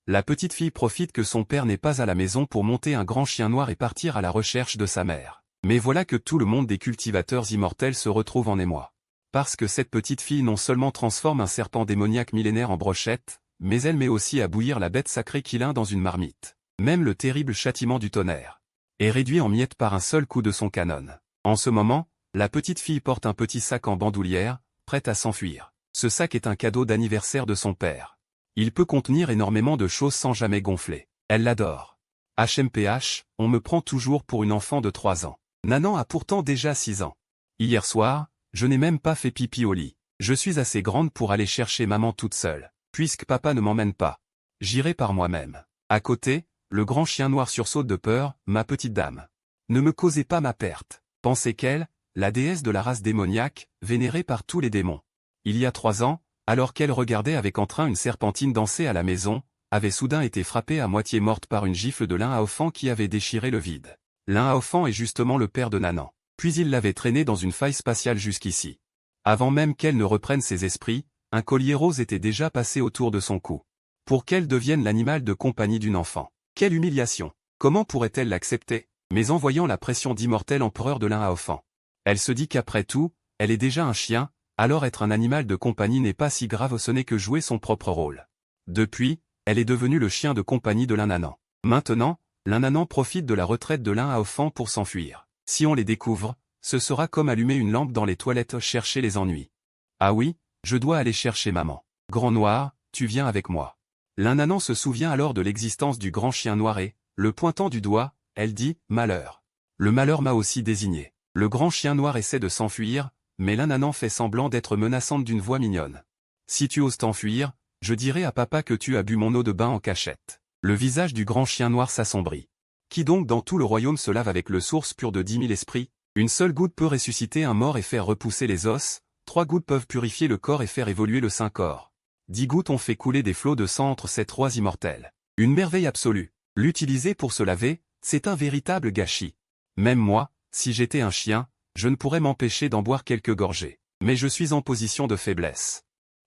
La petite fille profite que son père n'est pas à la maison pour monter un grand chien noir et partir à la recherche de sa mère. Mais voilà que tout le monde des cultivateurs immortels se retrouve en émoi. Parce que cette petite fille non seulement transforme un serpent démoniaque millénaire en brochette, mais elle met aussi à bouillir la bête sacrée Qilin dans une marmite. Même le terrible châtiment du tonnerre est réduit en miettes par un seul coup de son canon. En ce moment, la petite fille porte un petit sac en bandoulière, prête à s'enfuir. Ce sac est un cadeau d'anniversaire de son père. Il peut contenir énormément de choses sans jamais gonfler. Elle l'adore. HMPH, on me prend toujours pour une enfant de 3 ans. Nanan a pourtant déjà 6 ans. Hier soir, je n'ai même pas fait pipi au lit. Je suis assez grande pour aller chercher maman toute seule. Puisque papa ne m'emmène pas, j'irai par moi-même. À côté, le grand chien noir sursaute de peur, ma petite dame. Ne me causez pas ma perte. Pensez qu'elle, la déesse de la race démoniaque, vénérée par tous les démons. Il y a 3 ans, alors qu'elle regardait avec entrain une serpentine danser à la maison, avait soudain été frappée à moitié morte par une gifle de L'Inhaophant qui avait déchiré le vide. L'Inhaophant est justement le père de Nanan. Puis il l'avait traînée dans une faille spatiale jusqu'ici. Avant même qu'elle ne reprenne ses esprits, un collier rose était déjà passé autour de son cou. Pour qu'elle devienne l'animal de compagnie d'une enfant. Quelle humiliation! Comment pourrait-elle l'accepter? Mais en voyant la pression d'immortel empereur de L'Inhaophant, elle se dit qu'après tout, elle est déjà un chien, alors être un animal de compagnie n'est pas si grave, ce n'est que jouer son propre rôle. Depuis, elle est devenue le chien de compagnie de l'Inhanan. Maintenant, l'Inhanan profite de la retraite de L'Inhaophant pour s'enfuir. Si on les découvre, ce sera comme allumer une lampe dans les toilettes, chercher les ennuis. Ah oui, je dois aller chercher maman. Grand Noir, tu viens avec moi. L'Inhanan se souvient alors de l'existence du grand chien noir et, le pointant du doigt, elle dit « Malheur ». Le malheur m'a aussi désigné. Le grand chien noir essaie de s'enfuir, mais l'Inhanan fait semblant d'être menaçante d'une voix mignonne. Si tu oses t'enfuir, je dirai à papa que tu as bu mon eau de bain en cachette. Le visage du grand chien noir s'assombrit. Qui donc dans tout le royaume se lave avec le source pur de 10 000 esprits? Une seule goutte peut ressusciter un mort et faire repousser les os, 3 gouttes peuvent purifier le corps et faire évoluer le Saint-Corps. 10 gouttes ont fait couler des flots de sang entre ces 3 immortels. Une merveille absolue. L'utiliser pour se laver, c'est un véritable gâchis. Même moi, si j'étais un chien, je ne pourrais m'empêcher d'en boire quelques gorgées. Mais je suis en position de faiblesse.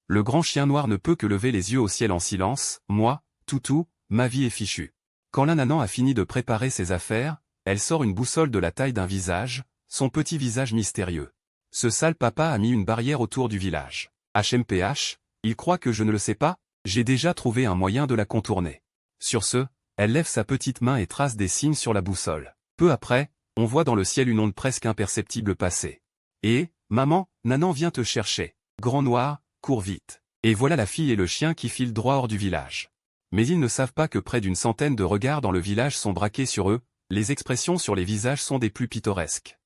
Le grand chien noir ne peut que lever les yeux au ciel en silence. Moi, Toutou, ma vie est fichue. Quand l'Inhanan a fini de préparer ses affaires, elle sort une boussole de la taille d'un visage, son petit visage mystérieux. Ce sale papa a mis une barrière autour du village. HMPH, il croit que je ne le sais pas? J'ai déjà trouvé un moyen de la contourner. Sur ce, elle lève sa petite main et trace des signes sur la boussole. Peu après, on voit dans le ciel une onde presque imperceptible passer. Et, maman, Nanan vient te chercher. Grand Noir, cours vite. Et voilà la fille et le chien qui filent droit hors du village. Mais ils ne savent pas que près d'une centaine de regards dans le village sont braqués sur eux, les expressions sur les visages sont des plus pittoresques.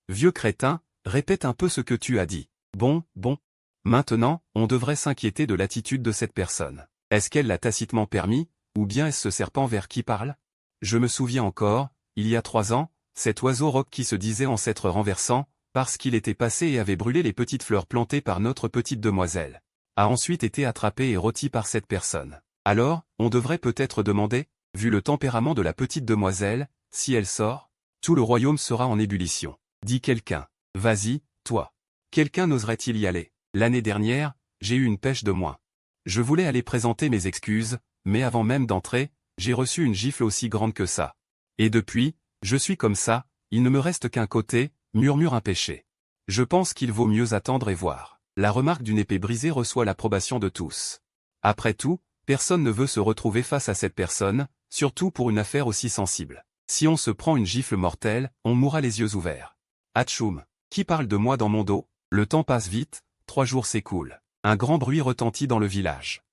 Vieux crétin, répète un peu ce que tu as dit. Bon. Maintenant, on devrait s'inquiéter de l'attitude de cette personne. Est-ce qu'elle l'a tacitement permis, ou bien est-ce ce serpent vert qui parle? Je me souviens encore, il y a 3 ans, cet oiseau roc qui se disait en s'être renversant, parce qu'il était passé et avait brûlé les petites fleurs plantées par notre petite demoiselle, a ensuite été attrapé et rôti par cette personne. Alors, on devrait peut-être demander, vu le tempérament de la petite demoiselle, si elle sort, tout le royaume sera en ébullition. Dit quelqu'un. Vas-y, toi. Quelqu'un n'oserait-il y aller? L'année dernière, j'ai eu une pêche de moins. Je voulais aller présenter mes excuses, mais avant même d'entrer, j'ai reçu une gifle aussi grande que ça. Et depuis, je suis comme ça, il ne me reste qu'un côté, murmure un péché. Je pense qu'il vaut mieux attendre et voir. La remarque d'une épée brisée reçoit l'approbation de tous. Après tout, personne ne veut se retrouver face à cette personne, surtout pour une affaire aussi sensible. Si on se prend une gifle mortelle, on mourra les yeux ouverts. Atchoum, qui parle de moi dans mon dos? Le temps passe vite, 3 jours s'écoulent. Un grand bruit retentit dans le village.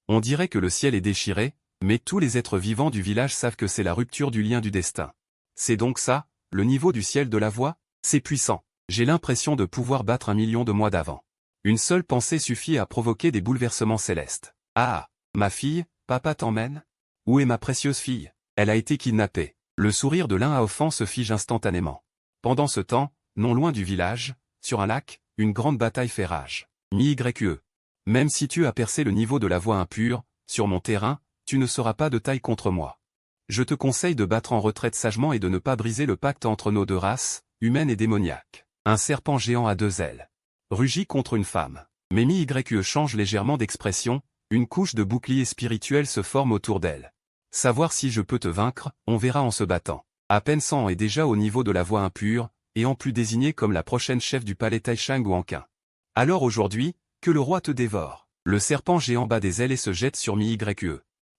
On dirait que le ciel est déchiré, mais tous les êtres vivants du village savent que c'est la rupture du lien du destin. C'est donc ça, le niveau du ciel de la voix? C'est puissant. J'ai l'impression de pouvoir battre 1 million de mois d'avant. Une seule pensée suffit à provoquer des bouleversements célestes. Ah, ma fille, papa t'emmène? Où est ma précieuse fille? Elle a été kidnappée. Le sourire de l'Inhaophant se fige instantanément. Pendant ce temps, non loin du village, sur un lac, une grande bataille fait rage. Mi-YE. Même si tu as percé le niveau de la voie impure, sur mon terrain, tu ne seras pas de taille contre moi. Je te conseille de battre en retraite sagement et de ne pas briser le pacte entre nos 2 races, humaine et démoniaque. Un serpent géant à 2 ailes. Rugit contre une femme. Mais MIYE change légèrement d'expression, une couche de bouclier spirituel se forme autour d'elle. Savoir si je peux te vaincre, on verra en se battant. À peine 100 ans est déjà au niveau de la voix impure, et en plus désignée comme la prochaine chef du palais Taishang ou Anqin. Alors aujourd'hui, que le roi te dévore. Le serpent géant bat des ailes et se jette sur MIYE.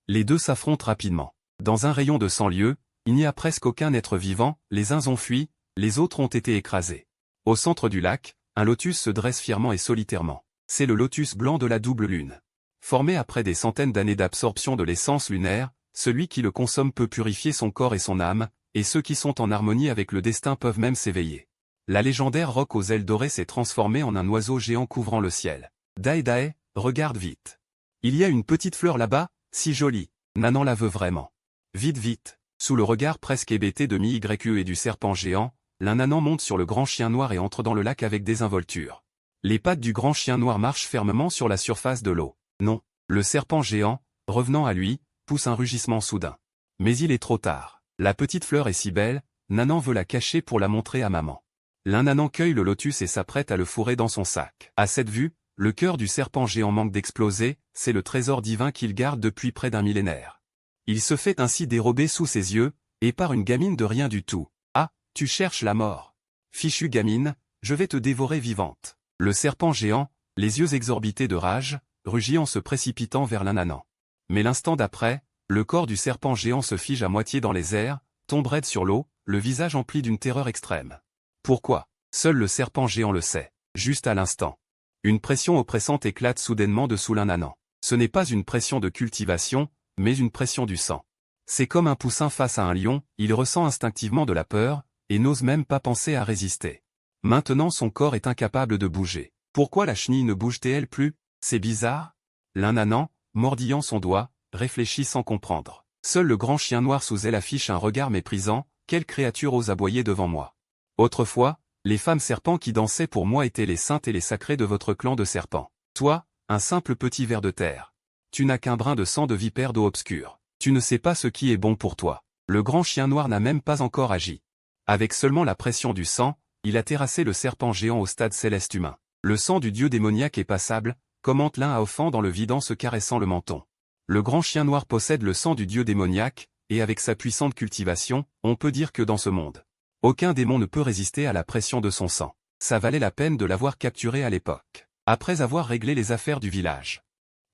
Les deux s'affrontent rapidement. Dans un rayon de 100 lieues, il n'y a presque aucun être vivant, les uns ont fui, les autres ont été écrasés. Au centre du lac, un lotus se dresse fièrement et solitairement. C'est le lotus blanc de la double lune. Formé après des centaines d'années d'absorption de l'essence lunaire, celui qui le consomme peut purifier son corps et son âme, et ceux qui sont en harmonie avec le destin peuvent même s'éveiller. La légendaire roc aux ailes dorées s'est transformée en un oiseau géant couvrant le ciel. Dae, regarde vite. Il y a une petite fleur là-bas, si jolie. Nanan la veut vraiment. Vite vite. Sous le regard presque hébété de MIYE et du serpent géant, Nanan monte sur le grand chien noir et entre dans le lac avec désinvolture. Les pattes du grand chien noir marchent fermement sur la surface de l'eau. Non. Le serpent géant, revenant à lui, pousse un rugissement soudain. Mais il est trop tard. La petite fleur est si belle, Nanan veut la cacher pour la montrer à maman. Nanan cueille le lotus et s'apprête à le fourrer dans son sac. À cette vue, le cœur du serpent géant manque d'exploser, c'est le trésor divin qu'il garde depuis près d'un millénaire. Il se fait ainsi dérober sous ses yeux, et par une gamine de rien du tout. Ah, tu cherches la mort. Fichue gamine, je vais te dévorer vivante. Le serpent géant, les yeux exorbités de rage, rugit en se précipitant vers Nanan. Mais l'instant d'après, le corps du serpent géant se fige à moitié dans les airs, tombe raide sur l'eau, le visage empli d'une terreur extrême. Pourquoi? Seul le serpent géant le sait. Juste à l'instant. Une pression oppressante éclate soudainement dessous Nanan. Ce n'est pas une pression de cultivation, mais une pression du sang. C'est comme un poussin face à un lion, il ressent instinctivement de la peur, et n'ose même pas penser à résister. Maintenant son corps est incapable de bouger. Pourquoi la chenille ne bouge-t-elle plus? C'est bizarre. Nanan, mordillant son doigt, réfléchit sans comprendre. Seul le grand chien noir sous elle affiche un regard méprisant, quelle créature ose aboyer devant moi. Autrefois, les femmes serpents qui dansaient pour moi étaient les saintes et les sacrées de votre clan de serpents. Toi, un simple petit ver de terre. Tu n'as qu'un brin de sang de vipère d'eau obscure. Tu ne sais pas ce qui est bon pour toi. Le grand chien noir n'a même pas encore agi. Avec seulement la pression du sang, il a terrassé le serpent géant au stade céleste humain. Le sang du dieu démoniaque est passable, commente l'un Aofan dans le vide en se caressant le menton. Le grand chien noir possède le sang du dieu démoniaque, et avec sa puissante cultivation, on peut dire que dans ce monde, aucun démon ne peut résister à la pression de son sang. Ça valait la peine de l'avoir capturé à l'époque. Après avoir réglé les affaires du village.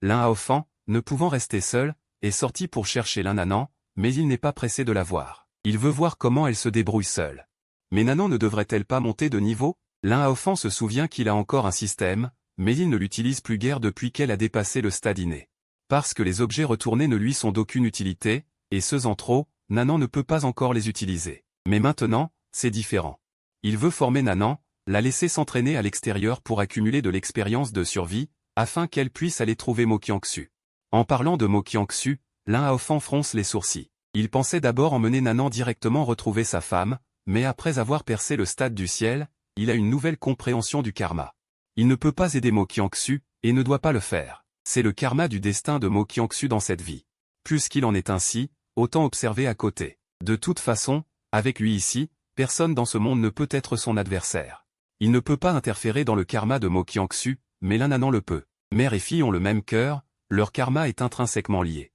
L'un Aofan, ne pouvant rester seul, est sorti pour chercher Nanan, mais il n'est pas pressé de la voir. Il veut voir comment elle se débrouille seule. Mais Nanan ne devrait-elle pas monter de niveau? L'un Aofan se souvient qu'il a encore un système, mais il ne l'utilise plus guère depuis qu'elle a dépassé le stade inné. Parce que les objets retournés ne lui sont d'aucune utilité, et ceux en trop, Nanan ne peut pas encore les utiliser. Mais maintenant, c'est différent. Il veut former Nanan, la laisser s'entraîner à l'extérieur pour accumuler de l'expérience de survie, afin qu'elle puisse aller trouver Moqianxu. En parlant de Moqianxu, l'un Aofan fronce les sourcils. Il pensait d'abord emmener Nanan directement retrouver sa femme, mais après avoir percé le stade du ciel, il a une nouvelle compréhension du karma. Il ne peut pas aider Moqianxu, et ne doit pas le faire. C'est le karma du destin de Moqianxu dans cette vie. Puisqu'il en est ainsi, autant observer à côté. De toute façon, avec lui ici, personne dans ce monde ne peut être son adversaire. Il ne peut pas interférer dans le karma de Moqianxu, mais l'un Nanan le peut. Mère et fille ont le même cœur, leur karma est intrinsèquement lié.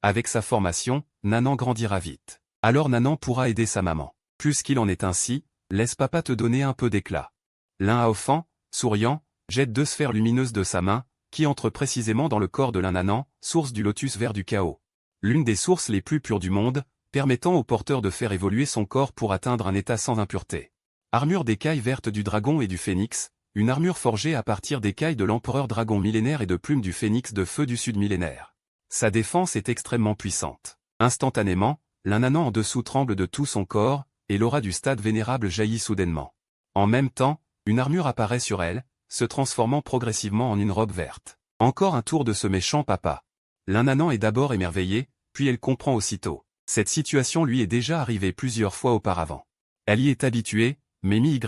Avec sa formation, Nanan grandira vite. Alors Nanan pourra aider sa maman. Puisqu'il en est ainsi, laisse papa te donner un peu d'éclat. L'un Aofan, souriant, jette 2 sphères lumineuses de sa main, qui entrent précisément dans le corps de l'un Nanan, source du lotus vert du chaos. L'une des sources les plus pures du monde, permettant au porteur de faire évoluer son corps pour atteindre un état sans impureté. Armure d'écailles vertes du dragon et du phénix, une armure forgée à partir d'écailles de l'empereur dragon millénaire et de plumes du phénix de feu du sud millénaire. Sa défense est extrêmement puissante. Instantanément, l'un Nanan en dessous tremble de tout son corps, et l'aura du stade vénérable jaillit soudainement. En même temps, une armure apparaît sur elle, se transformant progressivement en une robe verte. Encore un tour de ce méchant papa. L'un Nanan est d'abord émerveillée, puis elle comprend aussitôt. Cette situation lui est déjà arrivée plusieurs fois auparavant. Elle y est habituée, mais MIYE,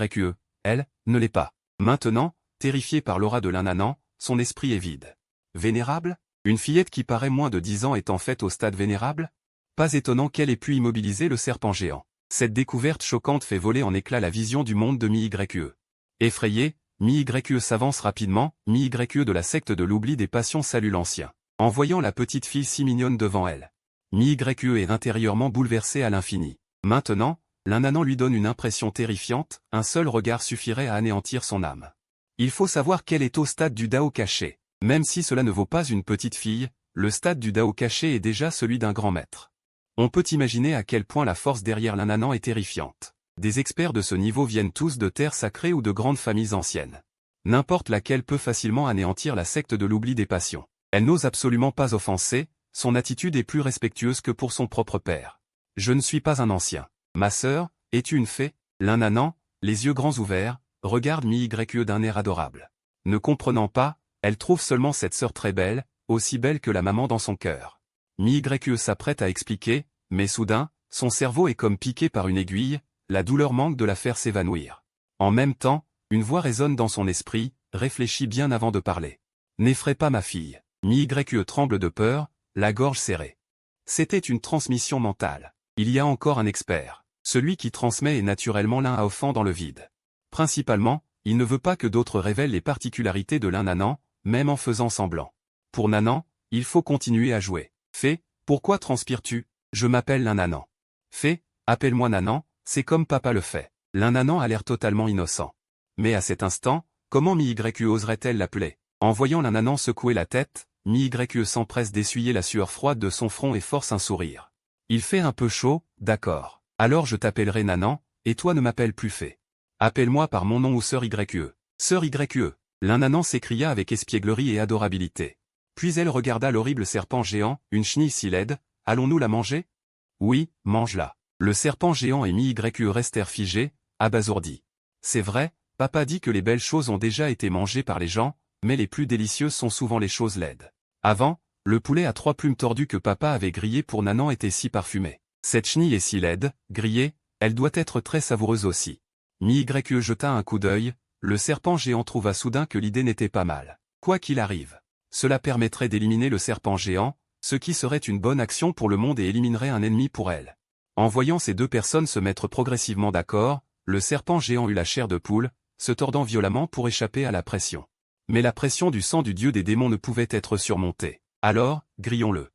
elle, ne l'est pas. Maintenant, terrifiée par l'aura de l'un Nanan, son esprit est vide. Vénérable? Une fillette qui paraît moins de 10 ans est en fait au stade vénérable? Pas étonnant qu'elle ait pu immobiliser le serpent géant. Cette découverte choquante fait voler en éclats la vision du monde de MIYE. Effrayé, Mi-YE s'avance rapidement, Mi-YE de la secte de l'oubli des passions salue l'ancien. En voyant la petite fille si mignonne devant elle, Mi-YE est intérieurement bouleversé à l'infini. Maintenant, l'Innanan lui donne une impression terrifiante, un seul regard suffirait à anéantir son âme. Il faut savoir qu'elle est au stade du Dao caché. Même si cela ne vaut pas une petite fille, le stade du Dao caché est déjà celui d'un grand maître. On peut imaginer à quel point la force derrière l'Innanan est terrifiante. Des experts de ce niveau viennent tous de terres sacrées ou de grandes familles anciennes. N'importe laquelle peut facilement anéantir la secte de l'oubli des passions. Elle n'ose absolument pas offenser, son attitude est plus respectueuse que pour son propre père. Je ne suis pas un ancien. Ma sœur, es-tu une fée? L'Innanan, les yeux grands ouverts, regarde Mi-YE d'un air adorable. Ne comprenant pas, elle trouve seulement cette sœur très belle, aussi belle que la maman dans son cœur. Mi-YE s'apprête à expliquer, mais soudain, son cerveau est comme piqué par une aiguille, la douleur manque de la faire s'évanouir. En même temps, une voix résonne dans son esprit, réfléchis bien avant de parler. N'effraie pas ma fille. Mi-YE tremble de peur, la gorge serrée. C'était une transmission mentale. Il y a encore un expert. Celui qui transmet est naturellement l'Innanan dans le vide. Principalement, il ne veut pas que d'autres révèlent les particularités de l'Innanan, même en faisant semblant. Pour Nanan, il faut continuer à jouer. Fée, pourquoi transpires-tu? Je m'appelle l'Innanan. Fée, appelle-moi Nanan, c'est comme papa le fait. L'Innanan a l'air totalement innocent. Mais à cet instant, comment Mi-YE oserait-elle l'appeler? En voyant l'Innanan secouer la tête, Mi-YE s'empresse d'essuyer la sueur froide de son front et force un sourire. Il fait un peu chaud, d'accord. Alors je t'appellerai Nanan, et toi ne m'appelles plus Fée. Appelle-moi par mon nom ou sœur YE. Sœur YE. L'Innanan s'écria avec espièglerie et adorabilité. Puis elle regarda l'horrible serpent géant, une chenille si laide, allons-nous la manger? Oui, mange-la. Le serpent géant et Mi-YE restèrent figés, abasourdis. C'est vrai, papa dit que les belles choses ont déjà été mangées par les gens, mais les plus délicieuses sont souvent les choses laides. Avant, le poulet à 3 plumes tordues que papa avait grillé pour Nanan était si parfumé. Cette chenille est si laide, grillée, elle doit être très savoureuse aussi. Mi-YE jeta un coup d'œil, le serpent géant trouva soudain que l'idée n'était pas mal. Quoi qu'il arrive, cela permettrait d'éliminer le serpent géant, ce qui serait une bonne action pour le monde et éliminerait un ennemi pour elle. En voyant ces deux personnes se mettre progressivement d'accord, le serpent géant eut la chair de poule, se tordant violemment pour échapper à la pression. Mais la pression du sang du dieu des démons ne pouvait être surmontée. Alors, grillons-le.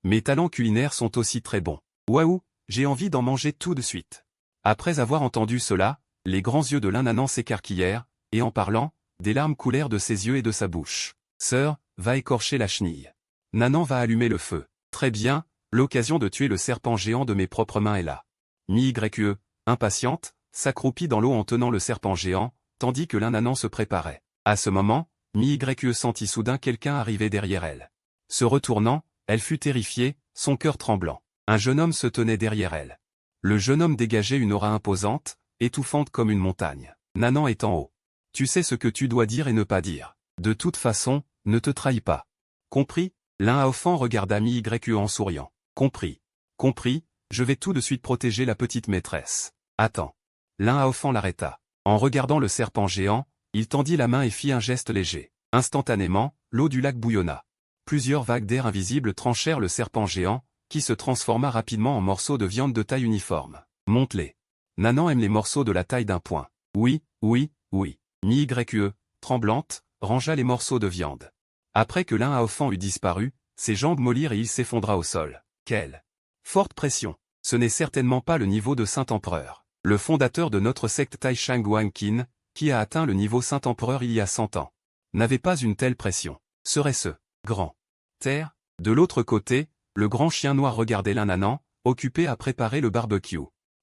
Mes talents culinaires sont aussi très bons. Waouh, j'ai envie d'en manger tout de suite. Après avoir entendu cela, les grands yeux de l'Innanan s'écarquillèrent, et en parlant, des larmes coulèrent de ses yeux et de sa bouche. Sœur, va écorcher la chenille. Nanan va allumer le feu. Très bien, l'occasion de tuer le serpent géant de mes propres mains est là. Mi-YE, impatiente, s'accroupit dans l'eau en tenant le serpent géant, tandis que l'Innanan se préparait. À ce moment, Mi-YE sentit soudain quelqu'un arriver derrière elle. Se retournant, elle fut terrifiée, son cœur tremblant. Un jeune homme se tenait derrière elle. Le jeune homme dégageait une aura imposante, étouffante comme une montagne. Nanan est en haut. Tu sais ce que tu dois dire et ne pas dire. De toute façon, ne te trahis pas. Compris? L'Innanan regarda Mi-YE en souriant. Compris. Compris, je vais tout de suite protéger la petite maîtresse. Attends. L'Innanan l'arrêta. En regardant le serpent géant, il tendit la main et fit un geste léger. Instantanément, l'eau du lac bouillonna. Plusieurs vagues d'air invisibles tranchèrent le serpent géant, qui se transforma rapidement en morceaux de viande de taille uniforme. Monte-les. Nanan aime les morceaux de la taille d'un poing. Oui, oui, oui. Mi-YE, tremblante, rangea les morceaux de viande. Après que l'Innanan eut disparu, ses jambes mollirent et il s'effondra au sol. Quelle forte pression. Ce n'est certainement pas le niveau de Saint-Empereur. Le fondateur de notre secte Taishang Huangqin, qui a atteint le niveau Saint-Empereur il y a 100 ans, n'avait pas une telle pression. Serait-ce grand terre? De l'autre côté, le grand chien noir regardait l'Innanan, occupé à préparer le barbecue.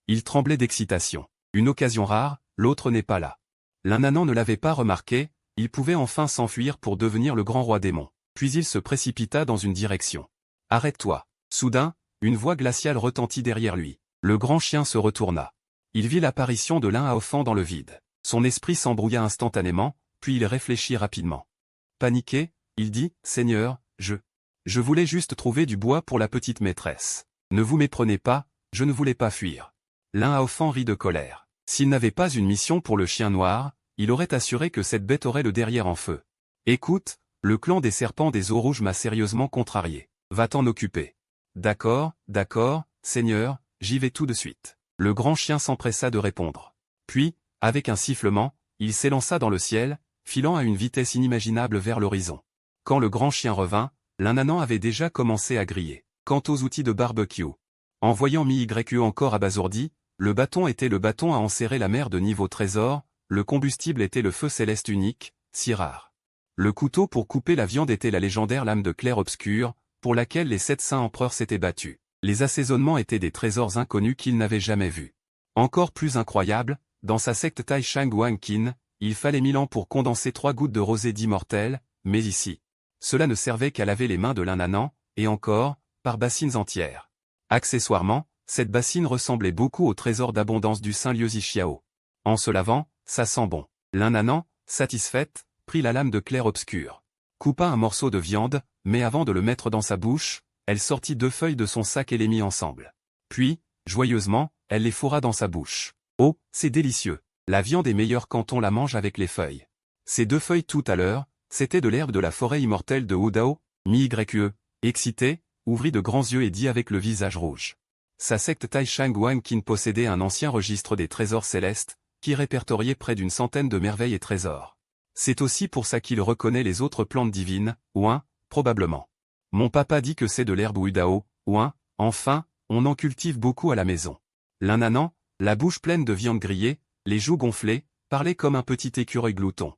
Il tremblait d'excitation. Une occasion rare, l'autre n'est pas là. L'Innanan ne l'avait pas remarqué, il pouvait enfin s'enfuir pour devenir le grand roi démon. Puis il se précipita dans une direction. Arrête-toi. Soudain, une voix glaciale retentit derrière lui. Le grand chien se retourna. Il vit l'apparition de l'Innanan dans le vide. Son esprit s'embrouilla instantanément, puis il réfléchit rapidement. Paniqué, il dit, « Seigneur, je voulais juste trouver du bois pour la petite maîtresse. Ne vous méprenez pas, je ne voulais pas fuir. » L'Innanan rit de colère. S'il n'avait pas une mission pour le chien noir, il aurait assuré que cette bête aurait le derrière en feu. Écoute, le clan des serpents des eaux rouges m'a sérieusement contrarié. Va t'en occuper. D'accord, Seigneur, j'y vais tout de suite. Le grand chien s'empressa de répondre. Puis, avec un sifflement, il s'élança dans le ciel, filant à une vitesse inimaginable vers l'horizon. Quand le grand chien revint, l'Ananan avait déjà commencé à griller. Quant aux outils de barbecue. En voyant Mi-YE encore abasourdi, le bâton était le bâton à enserrer la mer de niveau trésor, le combustible était le feu céleste unique, si rare. Le couteau pour couper la viande était la légendaire lame de clair-obscur, pour laquelle les 7 saints empereurs s'étaient battus. Les assaisonnements étaient des trésors inconnus qu'ils n'avaient jamais vus. Encore plus incroyable, dans sa secte Tai Shang Wang Qin, il fallait 1000 ans pour condenser 3 gouttes de rosée d'immortel, mais ici. Cela ne servait qu'à laver les mains de l'Ananan, et encore, par bassines entières. Accessoirement, cette bassine ressemblait beaucoup au trésor d'abondance du saint Liu Zixiao. En se lavant, ça sent bon. L'Ananan, satisfaite, prit la lame de clair-obscur. Coupa un morceau de viande, mais avant de le mettre dans sa bouche, elle sortit 2 feuilles de son sac et les mit ensemble. Puis, joyeusement, elle les fourra dans sa bouche. Oh, c'est délicieux. La viande est meilleure quand on la mange avec les feuilles. Ces 2 feuilles tout à l'heure, c'était de l'herbe de la forêt immortelle de Wudao. Mi-YE, excité, ouvrit de grands yeux et dit avec le visage rouge. Sa secte Tai Shang Wang Qin possédait un ancien registre des trésors célestes, qui répertoriait près d'une centaine de merveilles et trésors. C'est aussi pour ça qu'il reconnaît les autres plantes divines, ouin, probablement. Mon papa dit que c'est de l'herbe Wudao, ouin, enfin, on en cultive beaucoup à la maison. L'Ananan, la bouche pleine de viande grillée, les joues gonflées, parlait comme un petit écureuil glouton.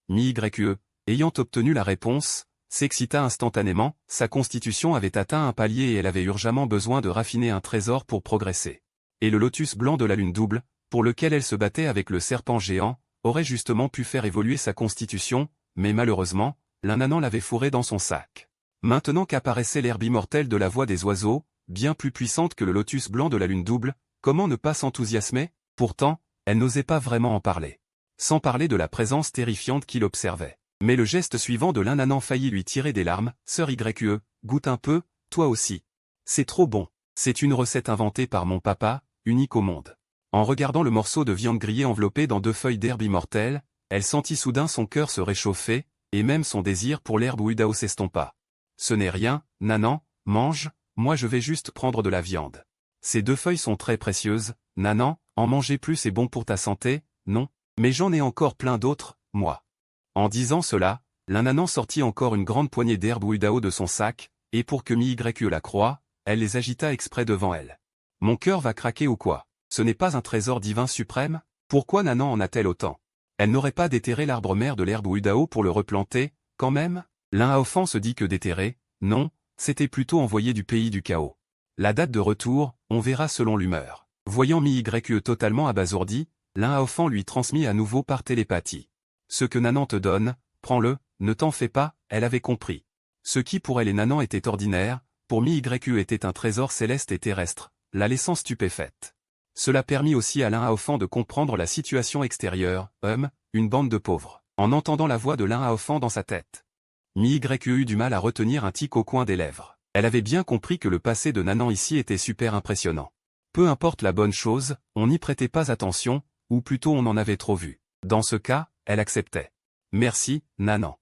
Mi-YE, ayant obtenu la réponse, s'excita instantanément, sa constitution avait atteint un palier et elle avait urgemment besoin de raffiner un trésor pour progresser. Et le lotus blanc de la lune double, pour lequel elle se battait avec le serpent géant, aurait justement pu faire évoluer sa constitution, mais malheureusement, l'Ananan l'avait fourré dans son sac. Maintenant qu'apparaissait l'herbe immortelle de la voix des oiseaux, bien plus puissante que le lotus blanc de la lune double, comment ne pas s'enthousiasmer? Pourtant, elle n'osait pas vraiment en parler. Sans parler de la présence terrifiante qu'il observait. Mais le geste suivant de l'Ananan faillit lui tirer des larmes. Sœur YE, goûte un peu, toi aussi. C'est trop bon. C'est une recette inventée par mon papa, unique au monde. En regardant le morceau de viande grillée enveloppé dans 2 feuilles d'herbe immortelle, elle sentit soudain son cœur se réchauffer, et même son désir pour l'herbe Wudao s'estompa. Ce n'est rien, Nanan, mange, moi je vais juste prendre de la viande. Ces 2 feuilles sont très précieuses, Nanan, en manger plus est bon pour ta santé, non? Mais j'en ai encore plein d'autres, moi. En disant cela, l'Ananan sortit encore une grande poignée d'herbe Wudao de son sac, et pour que Mi-YE la croie, elle les agita exprès devant elle. Mon cœur va craquer ou quoi? Ce n'est pas un trésor divin suprême? Pourquoi Nanan en a-t-elle autant? Elle n'aurait pas déterré l'arbre mère de l'herbe Wudao pour le replanter, quand même? L'un Haofan se dit que déterrer, non, c'était plutôt envoyé du pays du chaos. La date de retour, on verra selon l'humeur. Voyant Mi-YE totalement abasourdi, l'un Haofan lui transmit à nouveau par télépathie. Ce que Nanan te donne, prends-le, ne t'en fais pas, elle avait compris. Ce qui pour elle et Nanan était ordinaire, pour Mi-YE était un trésor céleste et terrestre, la laissant stupéfaite. Cela permit aussi à l'un Haofan de comprendre la situation extérieure, une bande de pauvres, en entendant la voix de l'un Haofan dans sa tête. Mi-YE eut du mal à retenir un tic au coin des lèvres. Elle avait bien compris que le passé de Nanan ici était super impressionnant. Peu importe la bonne chose, on n'y prêtait pas attention, ou plutôt on en avait trop vu. Dans ce cas, elle acceptait. Merci, Nanan.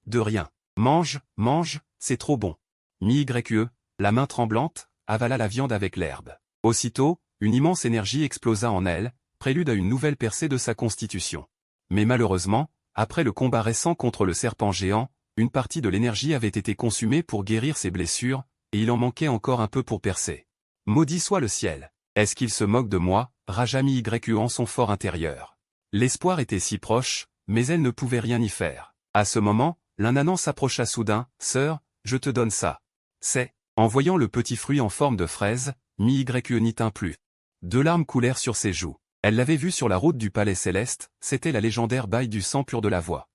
De rien. Mange, mange, c'est trop bon. Mi-YE, la main tremblante, avala la viande avec l'herbe. Aussitôt, une immense énergie explosa en elle, prélude à une nouvelle percée de sa constitution. Mais malheureusement, après le combat récent contre le serpent géant, une partie de l'énergie avait été consumée pour guérir ses blessures, et il en manquait encore un peu pour percer. Maudit soit le ciel. Est-ce qu'il se moque de moi? Raja Mi-YE en son fort intérieur. L'espoir était si proche, mais elle ne pouvait rien y faire. À ce moment, l'Ananan s'approcha soudain. Sœur, je te donne ça. C'est. En voyant le petit fruit en forme de fraise, Mi-YE n'y tint plus. 2 larmes coulèrent sur ses joues. Elle l'avait vu sur la route du palais céleste, c'était la légendaire baille du sang pur de la voix.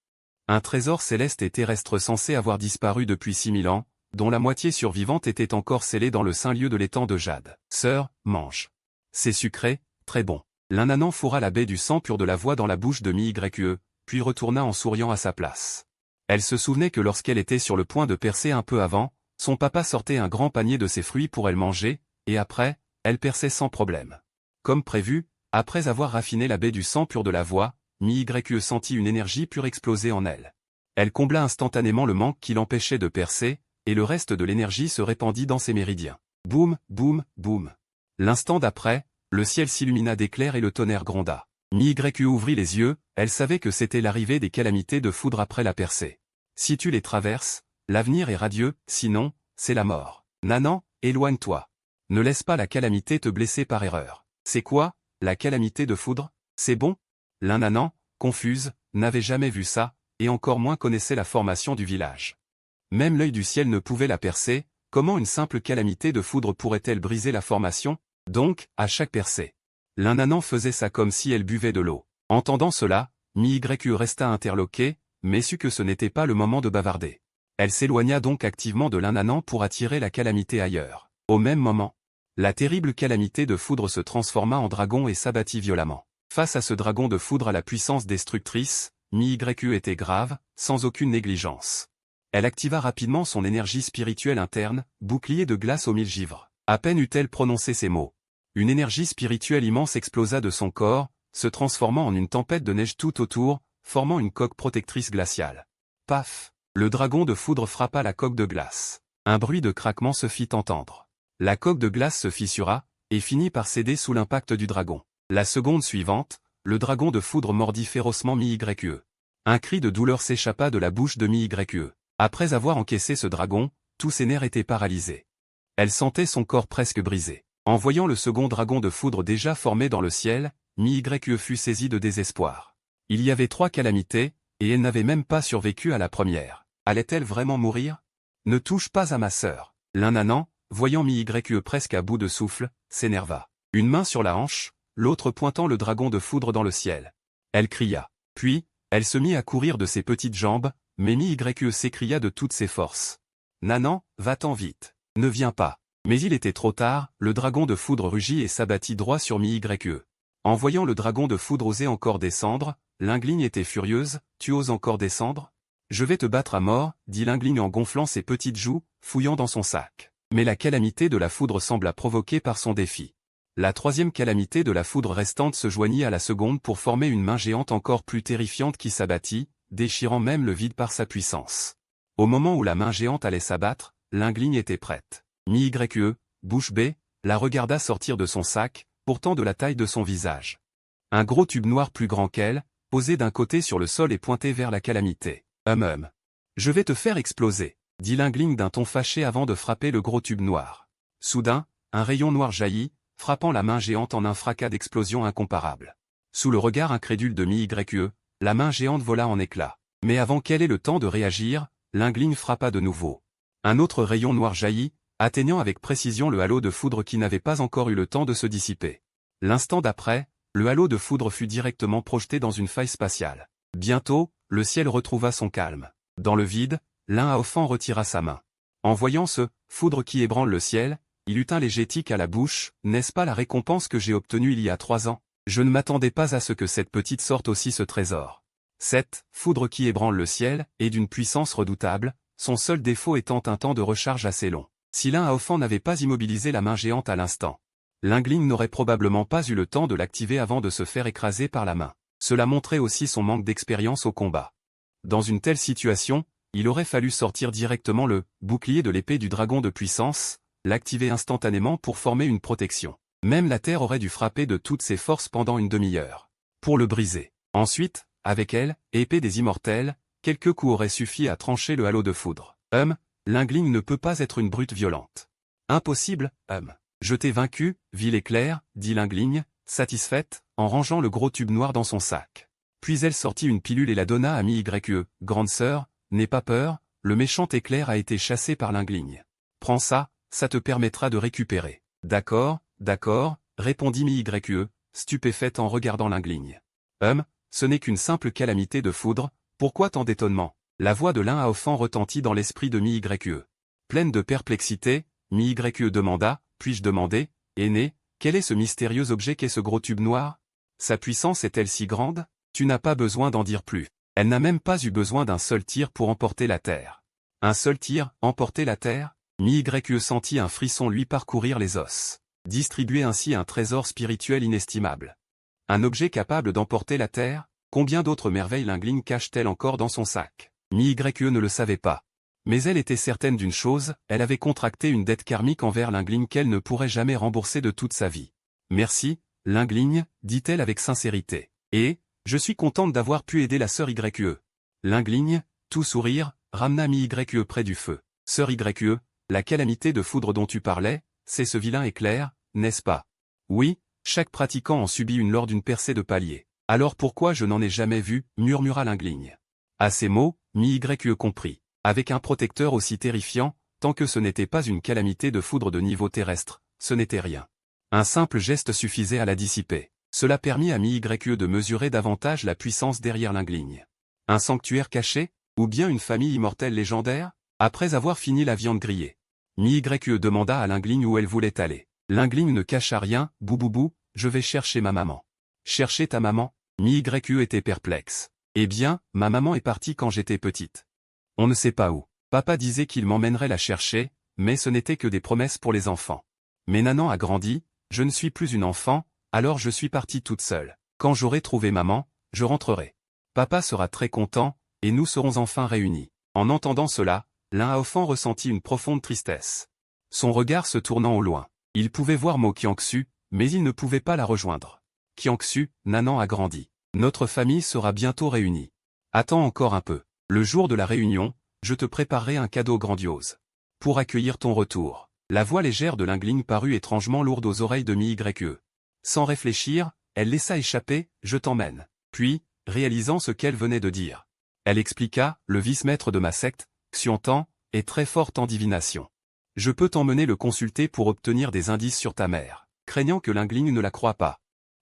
Un trésor céleste et terrestre censé avoir disparu depuis 6000 ans, dont la moitié survivante était encore scellée dans le saint lieu de l'étang de jade. Sœur, mange. C'est sucré, très bon. L'Ananan fourra la baie du sang pur de la voix dans la bouche de Mi-YE, puis retourna en souriant à sa place. Elle se souvenait que lorsqu'elle était sur le point de percer un peu avant, son papa sortait un grand panier de ses fruits pour elle manger, et après, elle perçait sans problème. Comme prévu, après avoir raffiné la baie du sang pur de la voix, Mi-YE sentit une énergie pure exploser en elle. Elle combla instantanément le manque qui l'empêchait de percer, et le reste de l'énergie se répandit dans ses méridiens. Boum, boum, boum. L'instant d'après, le ciel s'illumina d'éclairs et le tonnerre gronda. Mi-YQ ouvrit les yeux, elle savait que c'était l'arrivée des calamités de foudre après la percée. Si tu les traverses, l'avenir est radieux, sinon, c'est la mort. Nanan, éloigne-toi. Ne laisse pas la calamité te blesser par erreur. C'est quoi, la calamité de foudre? C'est bon? Nanan, confuse, n'avait jamais vu ça, et encore moins connaissait la formation du village. Même l'œil du ciel ne pouvait la percer, comment une simple calamité de foudre pourrait-elle briser la formation? Donc, à chaque percée, Nanan faisait ça comme si elle buvait de l'eau. Entendant cela, Mi-YQ resta interloquée, mais sut que ce n'était pas le moment de bavarder. Elle s'éloigna donc activement de Nanan pour attirer la calamité ailleurs. Au même moment, la terrible calamité de foudre se transforma en dragon et s'abattit violemment. Face à ce dragon de foudre à la puissance destructrice, Mi-YQ était grave, sans aucune négligence. Elle activa rapidement son énergie spirituelle interne, bouclier de glace aux 1000 givres. À peine eut-elle prononcé ces mots. Une énergie spirituelle immense explosa de son corps, se transformant en une tempête de neige tout autour, formant une coque protectrice glaciale. Paf! Le dragon de foudre frappa la coque de glace. Un bruit de craquement se fit entendre. La coque de glace se fissura, et finit par céder sous l'impact du dragon. La seconde suivante, le dragon de foudre mordit férocement Mi-YQ. Un cri de douleur s'échappa de la bouche de Mi-YQ. Après avoir encaissé ce dragon, tous ses nerfs étaient paralysés. Elle sentait son corps presque brisé. En voyant le second dragon de foudre déjà formé dans le ciel, Mi-YQ fut saisie de désespoir. Il y avait 3 calamités, et elle n'avait même pas survécu à la première. Allait-elle vraiment mourir? Ne touche pas à ma sœur. Nanan, voyant Mi-YQ presque à bout de souffle, s'énerva. Une main sur la hanche, l'autre pointant le dragon de foudre dans le ciel. Elle cria. Puis, elle se mit à courir de ses petites jambes, mais Mi-YQ s'écria de toutes ses forces. Nanan, va-t'en vite. Ne viens pas. Mais il était trop tard, le dragon de foudre rugit et s'abattit droit sur Mi-YQ. En voyant le dragon de foudre oser encore descendre, Lingligne était furieuse. Tu oses encore descendre? Je vais te battre à mort, dit Lingligne en gonflant ses petites joues, fouillant dans son sac. Mais la calamité de la foudre sembla provoquée par son défi. La troisième calamité de la foudre restante se joignit à la seconde pour former une main géante encore plus terrifiante qui s'abattit, déchirant même le vide par sa puissance. Au moment où la main géante allait s'abattre, Lingligne était prête. Mi-YQ, bouche bée, la regarda sortir de son sac, pourtant de la taille de son visage. Un gros tube noir plus grand qu'elle, posé d'un côté sur le sol et pointé vers la calamité. Je vais te faire exploser, dit Lingligne d'un ton fâché avant de frapper le gros tube noir. Soudain, un rayon noir jaillit, frappant la main géante en un fracas d'explosion incomparable. Sous le regard incrédule de Mi-YQ, la main géante vola en éclats. Mais avant qu'elle ait le temps de réagir, Lingligne frappa de nouveau. Un autre rayon noir jaillit, atteignant avec précision le halo de foudre qui n'avait pas encore eu le temps de se dissiper. L'instant d'après, le halo de foudre fut directement projeté dans une faille spatiale. Bientôt, le ciel retrouva son calme. Dans le vide, L'un-Haofan retira sa main. En voyant ce foudre qui ébranle le ciel, il eut un léger tic à la bouche. N'est-ce pas la récompense que j'ai obtenue il y a 3 ans? Je ne m'attendais pas à ce que cette petite sorte aussi ce trésor. Cette foudre qui ébranle le ciel est d'une puissance redoutable, son seul défaut étant un temps de recharge assez long. Si L'un-Haofan n'avait pas immobilisé la main géante à l'instant, Lingligne n'aurait probablement pas eu le temps de l'activer avant de se faire écraser par la main. Cela montrait aussi son manque d'expérience au combat. Dans une telle situation, il aurait fallu sortir directement le bouclier de l'épée du dragon de puissance, l'activer instantanément pour former une protection. Même la terre aurait dû frapper de toutes ses forces pendant une demi-heure pour le briser. Ensuite, avec elle, épée des immortels, quelques coups auraient suffi à trancher le halo de foudre. Lingligne ne peut pas être une brute violente. Impossible, Je t'ai vaincu, vil éclair, dit Lingligne, satisfaite, en rangeant le gros tube noir dans son sac. Puis elle sortit une pilule et la donna à Mi-YQ. Grande sœur, n'aie pas peur, le méchant éclair a été chassé par Lingligne. Prends ça, ça te permettra de récupérer. D'accord, répondit Mi-YQ, stupéfaite en regardant Lingligne. Ce n'est qu'une simple calamité de foudre, pourquoi tant d'étonnement? La voix de L'un-Haofan retentit dans l'esprit de Mi-YQ. Pleine de perplexité, Mi-YQ demanda, puis-je demander, aîné, quel est ce mystérieux objet qu'est ce gros tube noir? Sa puissance est-elle si grande? Tu n'as pas besoin d'en dire plus. Elle n'a même pas eu besoin d'un seul tir pour emporter la terre. Un seul tir, emporter la terre? Mi-YQ sentit un frisson lui parcourir les os. Distribuer ainsi un trésor spirituel inestimable. Un objet capable d'emporter la terre? Combien d'autres merveilles Lingligne cache-t-elle encore dans son sac? Mi-YQ ne le savait pas. Mais elle était certaine d'une chose, elle avait contracté une dette karmique envers Lingligne qu'elle ne pourrait jamais rembourser de toute sa vie. Merci, Lingligne, dit-elle avec sincérité. Et, je suis contente d'avoir pu aider la sœur YE. Lingligne, tout sourire, ramena mi-YE près du feu. Sœur YE, la calamité de foudre dont tu parlais, c'est ce vilain éclair, n'est-ce pas? Oui, chaque pratiquant en subit une lors d'une percée de palier. Alors pourquoi je n'en ai jamais vu, murmura Lingligne. À ces mots, mi-YE comprit. Avec un protecteur aussi terrifiant, tant que ce n'était pas une calamité de foudre de niveau terrestre, ce n'était rien. Un simple geste suffisait à la dissiper. Cela permit à mi-YE de mesurer davantage la puissance derrière Lingligne. Un sanctuaire caché? Ou bien une famille immortelle légendaire? Après avoir fini la viande grillée, mi-YE demanda à Lingligne où elle voulait aller. Lingligne ne cacha rien, bouboubou, je vais chercher ma maman. Chercher ta maman? Mi-YE était perplexe. Eh bien, ma maman est partie quand j'étais petite. On ne sait pas où. Papa disait qu'il m'emmènerait la chercher, mais ce n'était que des promesses pour les enfants. Mais Nanan a grandi, je ne suis plus une enfant, alors je suis partie toute seule. Quand j'aurai trouvé maman, je rentrerai. Papa sera très content, et nous serons enfin réunis. En entendant cela, Lin Haofan ressentit une profonde tristesse. Son regard se tournant au loin. Il pouvait voir Mo Qiangxu, mais il ne pouvait pas la rejoindre. Qiangxu, Nanan a grandi. Notre famille sera bientôt réunie. Attends encore un peu. Le jour de la réunion, je te préparerai un cadeau grandiose. Pour accueillir ton retour. La voix légère de Lingligne parut étrangement lourde aux oreilles de mi-YE. Sans réfléchir, elle laissa échapper « Je t'emmène ». Puis, réalisant ce qu'elle venait de dire, elle expliqua « Le vice-maître de ma secte, Xiantan, est très forte en divination. Je peux t'emmener le consulter pour obtenir des indices sur ta mère », craignant que Lingligne ne la croie pas.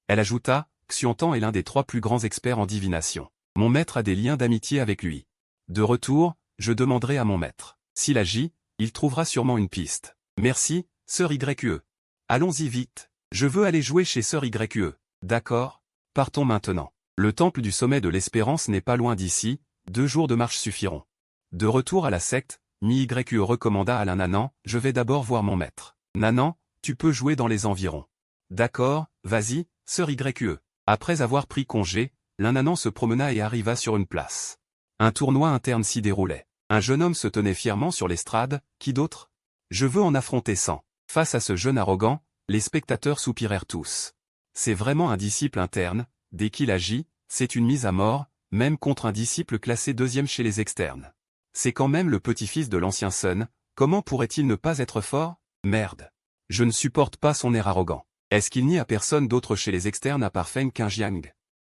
Elle ajouta « Xiantan est l'un des 3 plus grands experts en divination. Mon maître a des liens d'amitié avec lui. De retour, je demanderai à mon maître. S'il agit, il trouvera sûrement une piste. Merci, sœur YE. Allons-y vite. Je veux aller jouer chez sœur YE. D'accord? Partons maintenant. Le temple du sommet de l'espérance n'est pas loin d'ici, 2 jours de marche suffiront. De retour à la secte, mi-YE recommanda à Nanan, je vais d'abord voir mon maître. Nanan, tu peux jouer dans les environs. D'accord, vas-y, sœur YE. Après avoir pris congé, Nanan se promena et arriva sur une place. Un tournoi interne s'y déroulait. Un jeune homme se tenait fièrement sur l'estrade, qui d'autre? Je veux en affronter 100. Face à ce jeune arrogant, les spectateurs soupirèrent tous. C'est vraiment un disciple interne, dès qu'il agit, c'est une mise à mort, même contre un disciple classé 2e chez les externes. C'est quand même le petit-fils de l'ancien Sun, comment pourrait-il ne pas être fort? Merde. Je ne supporte pas son air arrogant. Est-ce qu'il n'y a personne d'autre chez les externes à part Feng Qingjiang?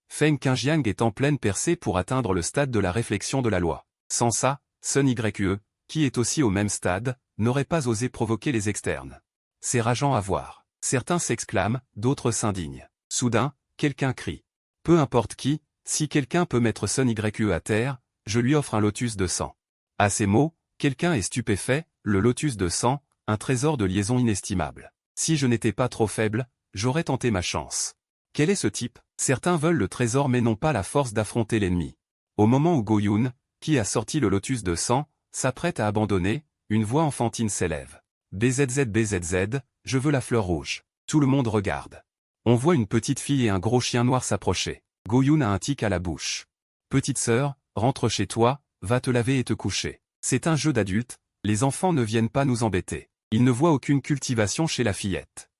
Feng Qingjiang est en pleine percée pour atteindre le stade de la réflexion de la loi. Sans ça, Sun YE, qui est aussi au même stade, n'aurait pas osé provoquer les externes. C'est rageant à voir. Certains s'exclament, d'autres s'indignent. Soudain, quelqu'un crie. Peu importe qui, si quelqu'un peut mettre Sun YE à terre, je lui offre un lotus de sang. À ces mots, quelqu'un est stupéfait, le lotus de sang, un trésor de liaison inestimable. Si je n'étais pas trop faible, j'aurais tenté ma chance. Quel est ce type? Certains veulent le trésor mais n'ont pas la force d'affronter l'ennemi. Au moment où Goyun, qui a sorti le lotus de sang, s'apprête à abandonner, une voix enfantine s'élève. BZZ, je veux la fleur rouge. Tout le monde regarde. On voit une petite fille et un gros chien noir s'approcher. Goyun a un tic à la bouche. Petite sœur, rentre chez toi, va te laver et te coucher. C'est un jeu d'adulte, les enfants ne viennent pas nous embêter. Ils ne voient aucune cultivation chez la fillette.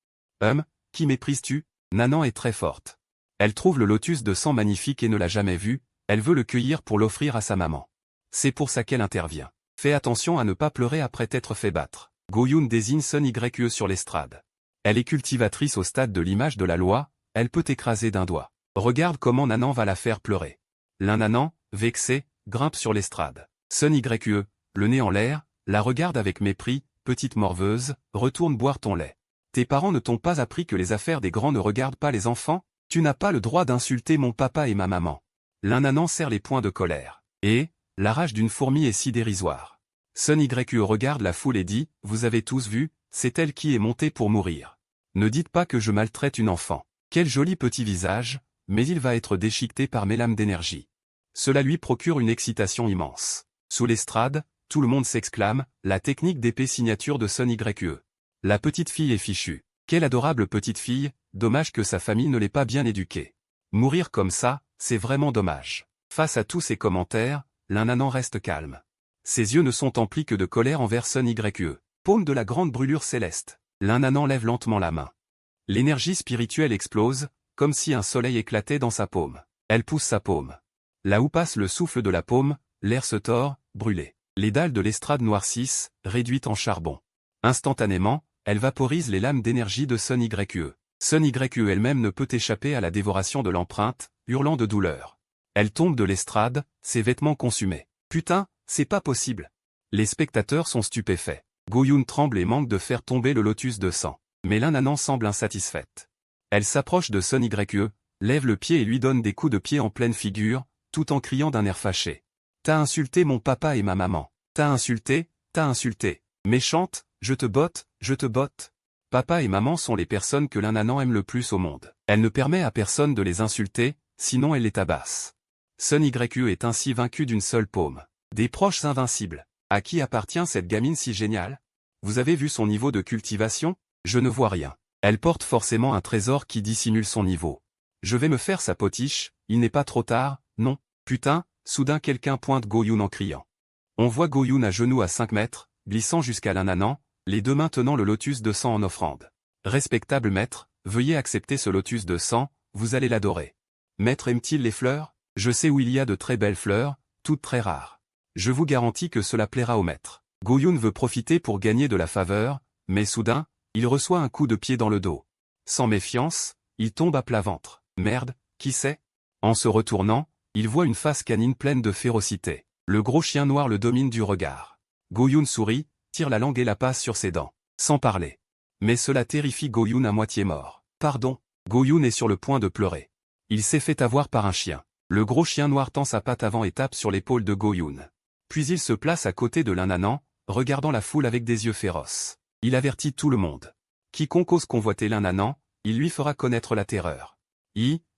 Qui méprises-tu? Nanan est très forte. Elle trouve le lotus de sang magnifique et ne l'a jamais vu, elle veut le cueillir pour l'offrir à sa maman. C'est pour ça qu'elle intervient. Fais attention à ne pas pleurer après t'être fait battre. Goyun désigne Sun YE sur l'estrade. Elle est cultivatrice au stade de l'image de la loi, elle peut écraser d'un doigt. Regarde comment Nanan va la faire pleurer. Nanan, vexé, grimpe sur l'estrade. Sun YE, le nez en l'air, la regarde avec mépris, petite morveuse, retourne boire ton lait. Tes parents ne t'ont pas appris que les affaires des grands ne regardent pas les enfants? Tu n'as pas le droit d'insulter mon papa et ma maman. Nanan serre les poings de colère. Et, la rage d'une fourmi est si dérisoire. Sun YE regarde la foule et dit, vous avez tous vu, c'est elle qui est montée pour mourir. Ne dites pas que je maltraite une enfant. Quel joli petit visage, mais il va être déchiqueté par mes lames d'énergie. Cela lui procure une excitation immense. Sous l'estrade, tout le monde s'exclame, la technique d'épée signature de Sun YE. La petite fille est fichue. Quelle adorable petite fille, dommage que sa famille ne l'ait pas bien éduquée. Mourir comme ça, c'est vraiment dommage. Face à tous ces commentaires, Nanan reste calme. Ses yeux ne sont emplis que de colère envers Sun YE. Paume de la grande brûlure céleste. Nanan lève lentement la main. L'énergie spirituelle explose, comme si un soleil éclatait dans sa paume. Elle pousse sa paume. Là où passe le souffle de la paume, l'air se tord, brûlé. Les dalles de l'estrade noircissent, réduites en charbon. Instantanément, elle vaporise les lames d'énergie de Sun YE. Sun YE elle-même ne peut échapper à la dévoration de l'empreinte, hurlant de douleur. Elle tombe de l'estrade, ses vêtements consumés. Putain, c'est pas possible. Les spectateurs sont stupéfaits. Go-Yoon tremble et manque de faire tomber le lotus de sang. Mais l'Ananan semble insatisfaite. Elle s'approche de Sun YE, lève le pied et lui donne des coups de pied en pleine figure, tout en criant d'un air fâché. T'as insulté mon papa et ma maman. T'as insulté, t'as insulté. Méchante, je te botte, je te botte. Papa et maman sont les personnes que l'Ananan aime le plus au monde. Elle ne permet à personne de les insulter, sinon elle les tabasse. Sun YE est ainsi vaincu d'une seule paume. Des proches invincibles. À qui appartient cette gamine si géniale? Vous avez vu son niveau de cultivation? Je ne vois rien. Elle porte forcément un trésor qui dissimule son niveau. Je vais me faire sa potiche, il n'est pas trop tard, non? Putain, soudain quelqu'un pointe Go-Yoon en criant. On voit Go-Yoon à genoux à 5 mètres, glissant jusqu'à l'Ananan, les deux mains tenant le lotus de sang en offrande. Respectable maître, veuillez accepter ce lotus de sang, vous allez l'adorer. Maître aime-t-il les fleurs? Je sais où il y a de très belles fleurs, toutes très rares. Je vous garantis que cela plaira au maître. Go-Yoon veut profiter pour gagner de la faveur, mais soudain, il reçoit un coup de pied dans le dos. Sans méfiance, il tombe à plat ventre. Merde, qui c'est? En se retournant, il voit une face canine pleine de férocité. Le gros chien noir le domine du regard. Go-Yoon sourit, tire la langue et la passe sur ses dents, sans parler. Mais cela terrifie Go-Yoon à moitié mort. Pardon. Go-Yoon est sur le point de pleurer. Il s'est fait avoir par un chien. Le gros chien noir tend sa patte avant et tape sur l'épaule de Go-Yoon. Puis il se place à côté de l'Ananan, regardant la foule avec des yeux féroces. Il avertit tout le monde. Quiconque ose convoiter l'Ananan, il lui fera connaître la terreur.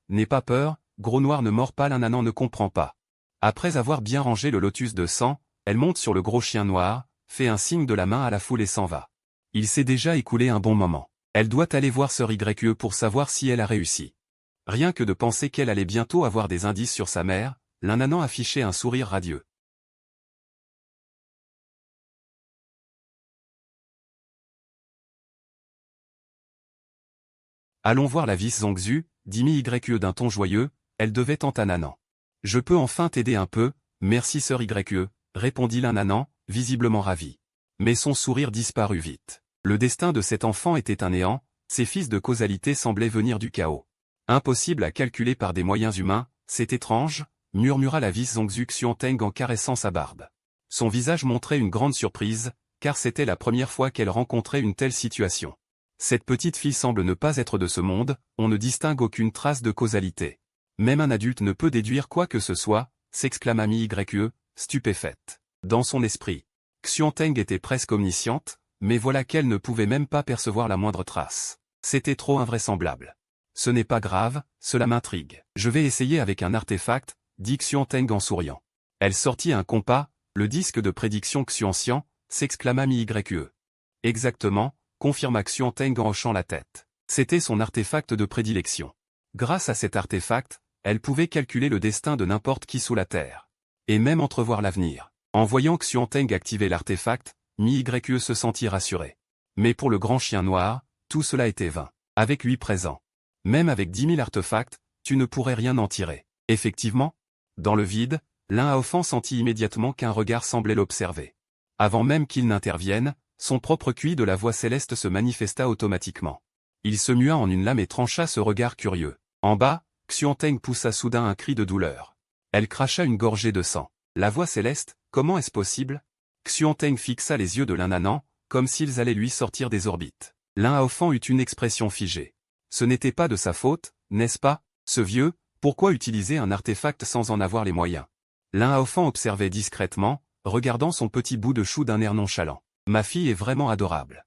N'aie pas peur, gros noir ne mord pas. L'Ananan ne comprend pas. Après avoir bien rangé le lotus de sang, elle monte sur le gros chien noir, fait un signe de la main à la foule et s'en va. Il s'est déjà écoulé un bon moment. Elle doit aller voir Sœur YE pour savoir si elle a réussi. Rien que de penser qu'elle allait bientôt avoir des indices sur sa mère, l'Ananan affichait un sourire radieux. Allons voir la Vice Zongzu, dit Mi YE d'un ton joyeux, elle devait tant Ananan. Je peux enfin t'aider un peu, merci Sœur YE, répondit l'Ananan, visiblement ravi. Mais son sourire disparut vite. Le destin de cet enfant était un néant, ses fils de causalité semblaient venir du chaos. Impossible à calculer par des moyens humains, c'est étrange, murmura la Vice Zongzu Xianteng en caressant sa barbe. Son visage montrait une grande surprise, car c'était la première fois qu'elle rencontrait une telle situation. Cette petite fille semble ne pas être de ce monde, on ne distingue aucune trace de causalité. Même un adulte ne peut déduire quoi que ce soit, s'exclama Mi YE, stupéfaite. Dans son esprit, Xianteng était presque omnisciente, mais voilà qu'elle ne pouvait même pas percevoir la moindre trace. C'était trop invraisemblable. Ce n'est pas grave, cela m'intrigue. Je vais essayer avec un artefact, dit Xianteng en souriant. Elle sortit un compas, le disque de prédiction Xiancian, s'exclama Mi YE. Exactement, confirma Xianteng en hochant la tête. C'était son artefact de prédilection. Grâce à cet artefact, elle pouvait calculer le destin de n'importe qui sous la terre. Et même entrevoir l'avenir. En voyant Xianteng activer l'artefact, Mi YE se sentit rassuré. Mais pour le grand chien noir, tout cela était vain. Avec lui présent. Même avec 10 000 artefacts, tu ne pourrais rien en tirer. Effectivement. Dans le vide, l'un Aofan sentit immédiatement qu'un regard semblait l'observer. Avant même qu'il n'intervienne, son propre QI de la voix céleste se manifesta automatiquement. Il se mua en une lame et trancha ce regard curieux. En bas, Xianteng poussa soudain un cri de douleur. Elle cracha une gorgée de sang. La voix céleste, comment est-ce possible? Xianteng fixa les yeux de l'Ananan, comme s'ils allaient lui sortir des orbites. L'un Aofan eut une expression figée. Ce n'était pas de sa faute, n'est-ce pas? Ce vieux, pourquoi utiliser un artefact sans en avoir les moyens? L'un Aofan observait discrètement, regardant son petit bout de chou d'un air nonchalant. Ma fille est vraiment adorable.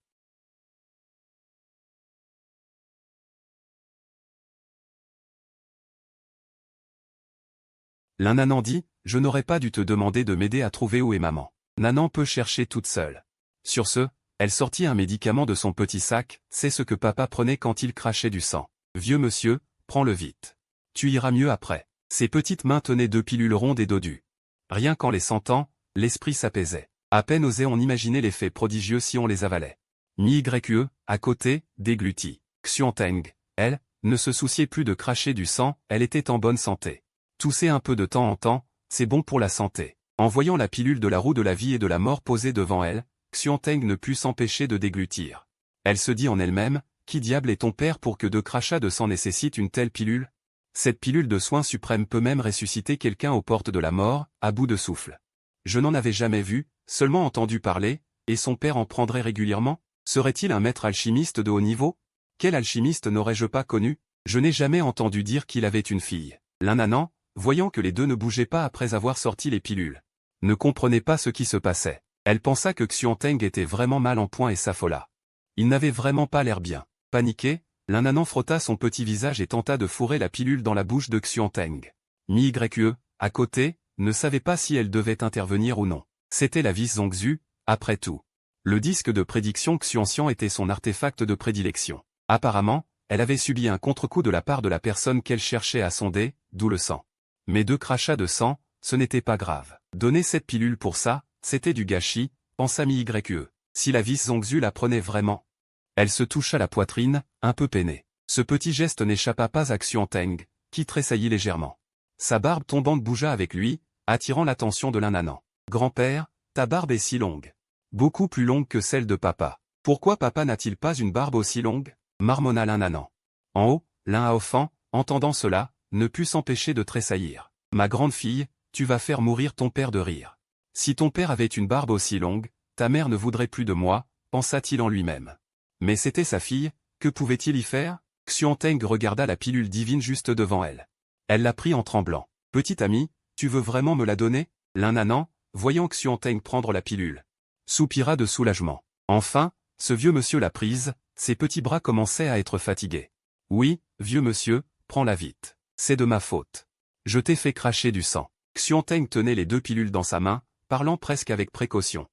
L'un Nanan dit, je n'aurais pas dû te demander de m'aider à trouver où est maman. Nanan peut chercher toute seule. Sur ce, elle sortit un médicament de son petit sac, c'est ce que papa prenait quand il crachait du sang. Vieux monsieur, prends-le vite. Tu iras mieux après. Ses petites mains tenaient 2 pilules rondes et dodues. Rien qu'en les sentant, l'esprit s'apaisait. À peine osait-on imaginer l'effet prodigieux si on les avalait. Mi YE, à côté, déglutit. Xianteng, elle, ne se souciait plus de cracher du sang, elle était en bonne santé. Tousser un peu de temps en temps, c'est bon pour la santé. En voyant la pilule de la roue de la vie et de la mort posée devant elle, Xuanteng ne put s'empêcher de déglutir. Elle se dit en elle-même, qui diable est ton père pour que 2 crachats de sang nécessitent une telle pilule? Cette pilule de soin suprême peut même ressusciter quelqu'un aux portes de la mort, à bout de souffle. Je n'en avais jamais vu, seulement entendu parler, et son père en prendrait régulièrement? Serait-il un maître alchimiste de haut niveau? Quel alchimiste n'aurais-je pas connu? Je n'ai jamais entendu dire qu'il avait une fille. L'Innanan, voyant que les deux ne bougeaient pas après avoir sorti les pilules, ne comprenait pas ce qui se passait. Elle pensa que Xuanteng était vraiment mal en point et s'affola. Il n'avait vraiment pas l'air bien. Paniqué, l'Innanan frotta son petit visage et tenta de fourrer la pilule dans la bouche de Xuanteng. Mi-YE, à côté, ne savait pas si elle devait intervenir ou non. C'était la vis Zongzhu, après tout. Le disque de prédiction Xuanxian était son artefact de prédilection. Apparemment, elle avait subi un contre-coup de la part de la personne qu'elle cherchait à sonder, d'où le sang. Mais 2 crachats de sang, ce n'était pas grave. Donner cette pilule pour ça, c'était du gâchis, pensa Mi-YE. Si la vis Zongzhu la prenait vraiment. Elle se toucha la poitrine, un peu peinée. Ce petit geste n'échappa pas à Xuanteng, qui tressaillit légèrement. Sa barbe tombante bougea avec lui, attirant l'attention de l'Innanan. « Grand-père, ta barbe est si longue. Beaucoup plus longue que celle de papa. Pourquoi papa n'a-t-il pas une barbe aussi longue ?» marmonna l'Innanan. En haut, l'Inhaofan, entendant cela, ne put s'empêcher de tressaillir. « Ma grande fille, tu vas faire mourir ton père de rire. Si ton père avait une barbe aussi longue, ta mère ne voudrait plus de moi, pensa-t-il en lui-même. Mais c'était sa fille, que pouvait-il y faire? Xuanteng regarda la pilule divine juste devant elle. Elle la prit en tremblant. « Petite amie, tu veux vraiment me la donner ?» L'Innanan, voyant Xuanteng prendre la pilule, soupira de soulagement. Enfin, ce vieux monsieur l'a prise, ses petits bras commençaient à être fatigués. « Oui, vieux monsieur, prends-la vite. C'est de ma faute. Je t'ai fait cracher du sang. » Xuanteng tenait les 2 pilules dans sa main, parlant presque avec précaution.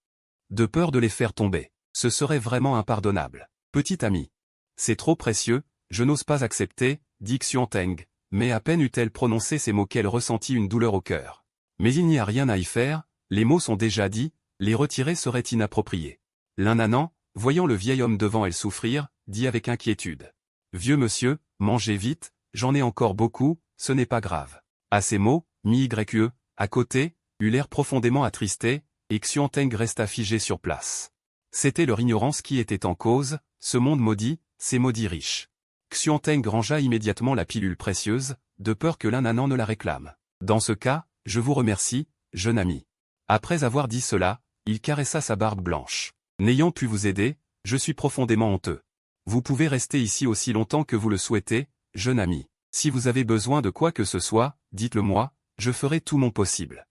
De peur de les faire tomber. Ce serait vraiment impardonnable. « Petite amie. C'est trop précieux, je n'ose pas accepter, dit Xuanteng, mais à peine eut-elle prononcé ces mots qu'elle ressentit une douleur au cœur. Mais il n'y a rien à y faire, les mots sont déjà dits, les retirer serait inapproprié. L'Innanan, voyant le vieil homme devant elle souffrir, dit avec inquiétude. « Vieux monsieur, mangez vite, j'en ai encore beaucoup, ce n'est pas grave. » À ces mots, Mi-YE, à côté, eut l'air profondément attristé, et Xuanteng resta figé sur place. C'était leur ignorance qui était en cause, ce monde maudit, ces maudits riches. Xuanteng rangea immédiatement la pilule précieuse, de peur que l'Innanan ne la réclame. « Dans ce cas, je vous remercie, jeune ami. » Après avoir dit cela, il caressa sa barbe blanche. « N'ayant pu vous aider, je suis profondément honteux. Vous pouvez rester ici aussi longtemps que vous le souhaitez, jeune ami. Si vous avez besoin de quoi que ce soit, dites-le-moi, je ferai tout mon possible. »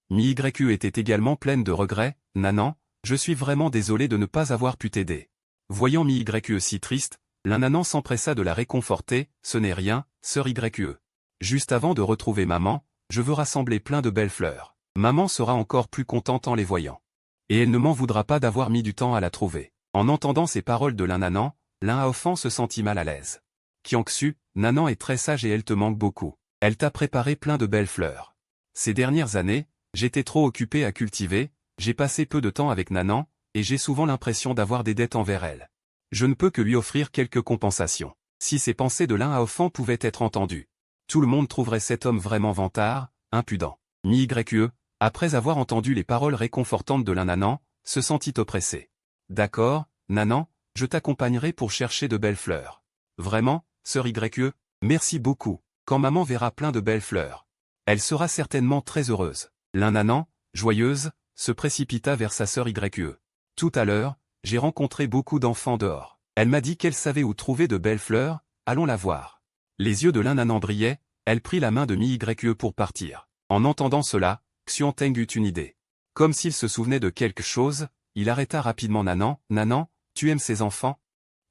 Mi-YE était également pleine de regrets. « Nanan, je suis vraiment désolé de ne pas avoir pu t'aider. » Voyant Mi-YE si triste, l'Innanan s'empressa de la réconforter. « Ce n'est rien, sœur YE. Juste avant de retrouver maman, je veux rassembler plein de belles fleurs. Maman sera encore plus contente en les voyant. Et elle ne m'en voudra pas d'avoir mis du temps à la trouver. » En entendant ces paroles de l'Innanan, l'Inhaofan se sentit mal à l'aise. « Qiangxu, Nanan est très sage et elle te manque beaucoup. Elle t'a préparé plein de belles fleurs. Ces dernières années, j'étais trop occupé à cultiver, j'ai passé peu de temps avec Nanan, et j'ai souvent l'impression d'avoir des dettes envers elle. Je ne peux que lui offrir quelques compensations. » Si ces pensées de l'Inhaofan pouvaient être entendues, tout le monde trouverait cet homme vraiment vantard, impudent. Mi-YE, après avoir entendu les paroles réconfortantes de l'Innanan, se sentit oppressé. « D'accord, Nanan, je t'accompagnerai pour chercher de belles fleurs. Vraiment, sœur YE, merci beaucoup. Quand maman verra plein de belles fleurs, elle sera certainement très heureuse. » L'Innanan, joyeuse, se précipita vers sa sœur YE. « Tout à l'heure, j'ai rencontré beaucoup d'enfants dehors. Elle m'a dit qu'elle savait où trouver de belles fleurs, allons la voir. » Les yeux de l'Innanan brillaient, elle prit la main de Mi-YE pour partir. En entendant cela, Xuanteng eut une idée. Comme s'il se souvenait de quelque chose, il arrêta rapidement Nanan. « Nanan, tu aimes ces enfants ? » ?»«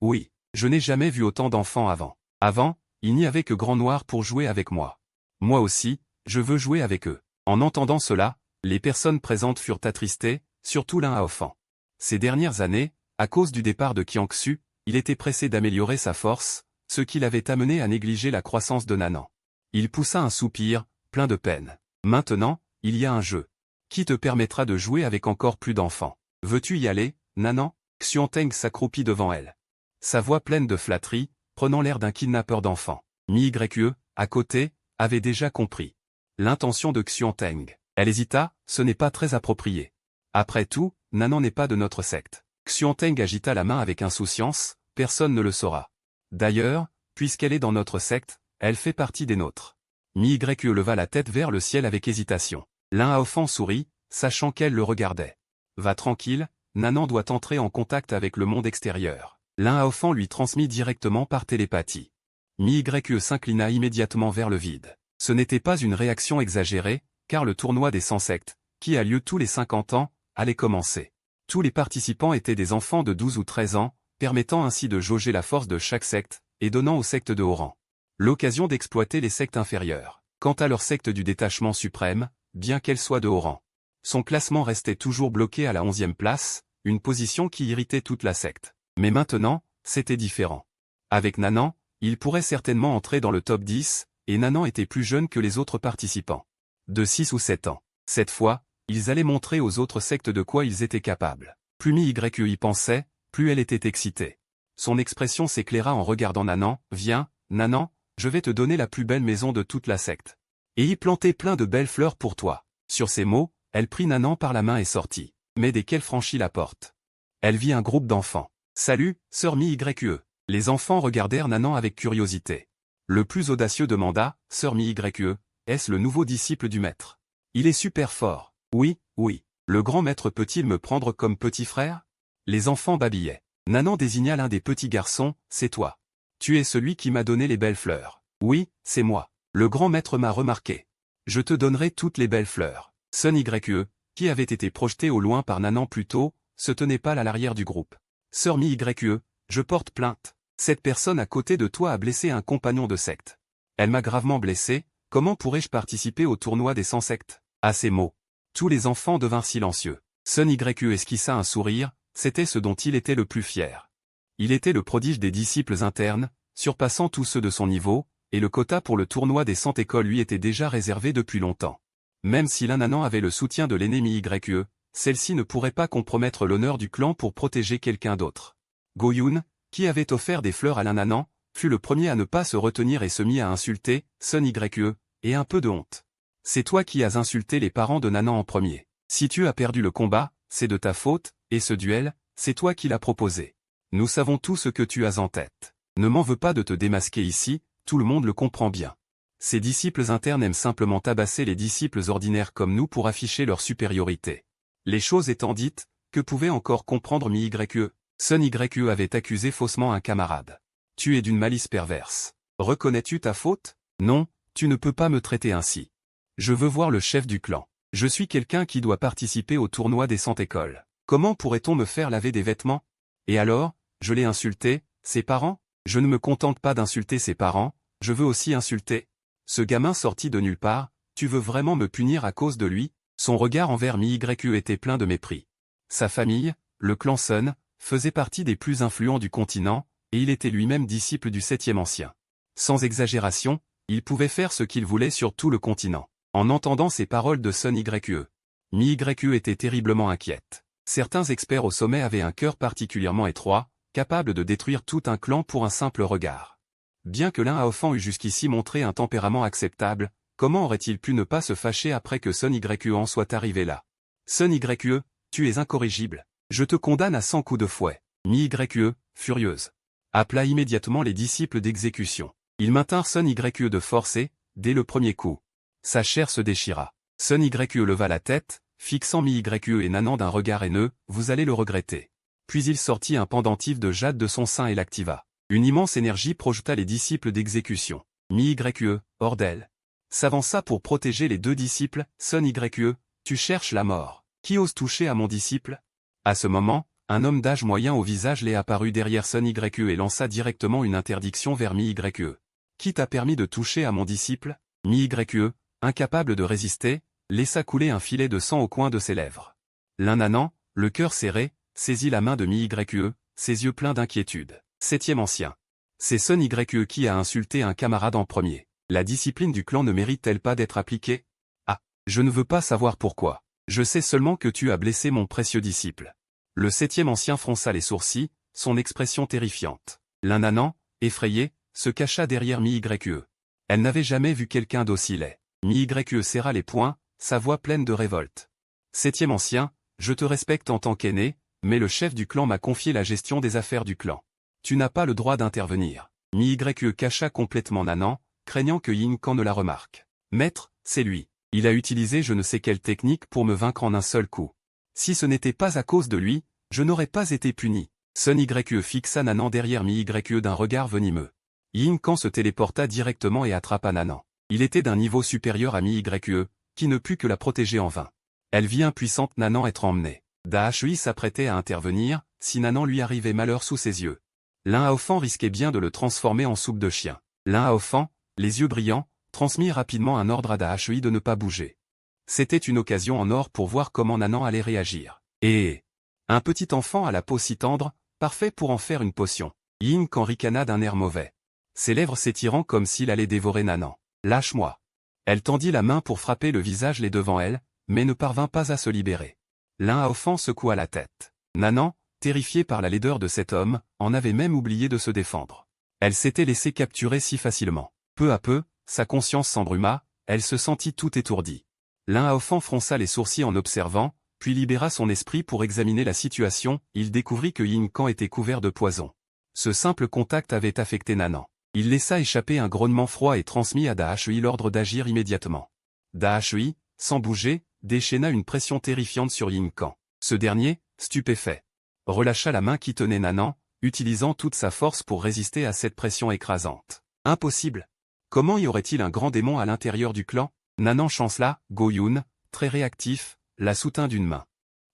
Oui, je n'ai jamais vu autant d'enfants avant. Avant, il n'y avait que Grand Noir pour jouer avec moi. Moi aussi, je veux jouer avec eux. » En entendant cela, les personnes présentes furent attristées, surtout l'Inhaofan. Ces dernières années, à cause du départ de Qiangxu, il était pressé d'améliorer sa force, ce qui l'avait amené à négliger la croissance de Nanan. Il poussa un soupir, plein de peine. « Maintenant, il y a un jeu. Qui te permettra de jouer avec encore plus d'enfants. Veux-tu y aller, Nanan ?» Xuanteng s'accroupit devant elle. Sa voix pleine de flatterie, prenant l'air d'un kidnappeur d'enfants. Mi-YE, à côté, avait déjà compris l'intention de Xuanteng. Elle hésita, ce n'est pas très approprié. Après tout, Nanan n'est pas de notre secte. Xuanteng agita la main avec insouciance, personne ne le saura. D'ailleurs, puisqu'elle est dans notre secte, elle fait partie des nôtres. Mi-YE leva la tête vers le ciel avec hésitation. L'un Haofan sourit, sachant qu'elle le regardait. Va tranquille, Nanan doit entrer en contact avec le monde extérieur. L'un Haofan lui transmit directement par télépathie. Mi-YE s'inclina immédiatement vers le vide. Ce n'était pas une réaction exagérée, car le tournoi des 100 sectes, qui a lieu tous les 50 ans, allait commencer. Tous les participants étaient des enfants de 12 ou 13 ans, permettant ainsi de jauger la force de chaque secte, et donnant aux sectes de haut rang l'occasion d'exploiter les sectes inférieures. Quant à leur secte du détachement suprême, bien qu'elle soit de haut rang, son classement restait toujours bloqué à la 11e place, une position qui irritait toute la secte. Mais maintenant, c'était différent. Avec Nanan, il pourrait certainement entrer dans le top 10, et Nanan était plus jeune que les autres participants. De 6 ou 7 ans. Cette fois, ils allaient montrer aux autres sectes de quoi ils étaient capables. Plus Mi-YE y pensait, plus elle était excitée. Son expression s'éclaira en regardant Nanan. « Viens, Nanan, je vais te donner la plus belle maison de toute la secte. Et y planter plein de belles fleurs pour toi. » Sur ces mots, elle prit Nanan par la main et sortit. Mais dès qu'elle franchit la porte, elle vit un groupe d'enfants. « Salut, sœur Mi-YE. » Les enfants regardèrent Nanan avec curiosité. Le plus audacieux demanda, « Sœur Mi-YE, est-ce le nouveau disciple du maître? Il est super fort. » « Oui, oui. Le grand maître peut-il me prendre comme petit frère ?» Les enfants babillaient. Nanan désigna l'un des petits garçons, « C'est toi. Tu es celui qui m'a donné les belles fleurs. »« Oui, c'est moi. Le grand maître m'a remarqué. Je te donnerai toutes les belles fleurs. » Sun YE, qui avait été projeté au loin par Nanan plus tôt, se tenait pâle à l'arrière du groupe. « Sœur Mi-YE, je porte plainte. Cette personne à côté de toi a blessé un compagnon de secte. Elle m'a gravement blessé, comment pourrais-je participer au tournoi des 100 sectes ?» À ces mots, tous les enfants devinrent silencieux. Sun YE esquissa un sourire, c'était ce dont il était le plus fier. Il était le prodige des disciples internes, surpassant tous ceux de son niveau, et le quota pour le tournoi des 100 écoles lui était déjà réservé depuis longtemps. Même si l'Ananan avait le soutien de l'ennemi YE, celle-ci ne pourrait pas compromettre l'honneur du clan pour protéger quelqu'un d'autre. Goyun, qui avait offert des fleurs à l'Ananan, fut le premier à ne pas se retenir et se mit à insulter Sun YE, et un peu de honte. C'est toi qui as insulté les parents de Nanan en premier. Si tu as perdu le combat, c'est de ta faute, et ce duel, c'est toi qui l'as proposé. Nous savons tout ce que tu as en tête. Ne m'en veux pas de te démasquer ici, tout le monde le comprend bien. Ces disciples internes aiment simplement tabasser les disciples ordinaires comme nous pour afficher leur supériorité. Les choses étant dites, que pouvait encore comprendre Mi-YE? Sun YE avait accusé faussement un camarade. Tu es d'une malice perverse. Reconnais-tu ta faute? Non, tu ne peux pas me traiter ainsi. Je veux voir le chef du clan. Je suis quelqu'un qui doit participer au tournoi des 100 écoles. Comment pourrait-on me faire laver des vêtements? Et alors, je l'ai insulté, ses parents? Je ne me contente pas d'insulter ses parents, je veux aussi insulter. Ce gamin sorti de nulle part, tu veux vraiment me punir à cause de lui? Son regard envers Mi-YE était plein de mépris. Sa famille, le clan Sun, faisait partie des plus influents du continent, et il était lui-même disciple du 7e ancien. Sans exagération, il pouvait faire ce qu'il voulait sur tout le continent. En entendant ces paroles de Sun YE, Mi-YE était terriblement inquiète. Certains experts au sommet avaient un cœur particulièrement étroit, capable de détruire tout un clan pour un simple regard. Bien que l'un Haofan eût jusqu'ici montré un tempérament acceptable, comment aurait-il pu ne pas se fâcher après que Sun YE en soit arrivé là? Sun YE, tu es incorrigible. Je te condamne à 100 coups de fouet. Mi-YE, furieuse, appela immédiatement les disciples d'exécution. Ils maintinrent Sun YE de force et, dès le premier coup, sa chair se déchira. Sun YE leva la tête, fixant Mi-YE et Nanan d'un regard haineux, vous allez le regretter. Puis il sortit un pendentif de jade de son sein et l'activa. Une immense énergie projeta les disciples d'exécution. Mi-YE, hors d'elle, s'avança pour protéger les deux disciples. Sun YE, tu cherches la mort. Qui ose toucher à mon disciple? À ce moment, un homme d'âge moyen au visage laid apparut derrière Sun YE et lança directement une interdiction vers Mi-YE. Qui t'a permis de toucher à mon disciple? Mi-YE, incapable de résister, laissa couler un filet de sang au coin de ses lèvres. L'Ananan, le cœur serré, saisit la main de Mi-YE, ses yeux pleins d'inquiétude. 7e ancien. C'est Sun YE qui a insulté un camarade en premier. La discipline du clan ne mérite-t-elle pas d'être appliquée? Ah, je ne veux pas savoir pourquoi. Je sais seulement que tu as blessé mon précieux disciple. Le 7e ancien fronça les sourcils, son expression terrifiante. L'Ananan, effrayée, se cacha derrière Mi-YE. Elle n'avait jamais vu quelqu'un d'aussi laid. Mi-YE serra les poings, sa voix pleine de révolte. Septième ancien, je te respecte en tant qu'aîné, mais le chef du clan m'a confié la gestion des affaires du clan. Tu n'as pas le droit d'intervenir. Mi-YE cacha complètement Nanan, craignant que Yin Kan ne la remarque. Maître, c'est lui. Il a utilisé je ne sais quelle technique pour me vaincre en un seul coup. Si ce n'était pas à cause de lui, je n'aurais pas été puni. Sun YE fixa Nanan derrière Mi-YE d'un regard venimeux. Yin Kan se téléporta directement et attrapa Nanan. Il était d'un niveau supérieur à Mi-YE, qui ne put que la protéger en vain. Elle vit impuissante Nanan être emmenée. Dahui s'apprêtait à intervenir, si Nanan lui arrivait malheur sous ses yeux. L'un Haofan risquait bien de le transformer en soupe de chien. L'un Haofan, les yeux brillants, transmit rapidement un ordre à Dahui de ne pas bouger. C'était une occasion en or pour voir comment Nanan allait réagir. Et un petit enfant à la peau si tendre, parfait pour en faire une potion. Yin Kan ricana d'un air mauvais. Ses lèvres s'étirant comme s'il allait dévorer Nanan. Lâche-moi. Elle tendit la main pour frapper le visage les devant elle, mais ne parvint pas à se libérer. L'un Haofan secoua la tête. Nanan, terrifiée par la laideur de cet homme, en avait même oublié de se défendre. Elle s'était laissée capturer si facilement. Peu à peu, sa conscience s'embruma, elle se sentit tout étourdie. L'un Haofan fronça les sourcils en observant, puis libéra son esprit pour examiner la situation, il découvrit que Yin Kan était couvert de poison. Ce simple contact avait affecté Nanan. Il laissa échapper un grognement froid et transmit à Dahui l'ordre d'agir immédiatement. Dahui, sans bouger, déchaîna une pression terrifiante sur Yin Kan. Ce dernier, stupéfait, relâcha la main qui tenait Nanan, utilisant toute sa force pour résister à cette pression écrasante. Impossible. Comment y aurait-il un grand démon à l'intérieur du clan? Nanan chancela, Go-Yun, très réactif, la soutint d'une main.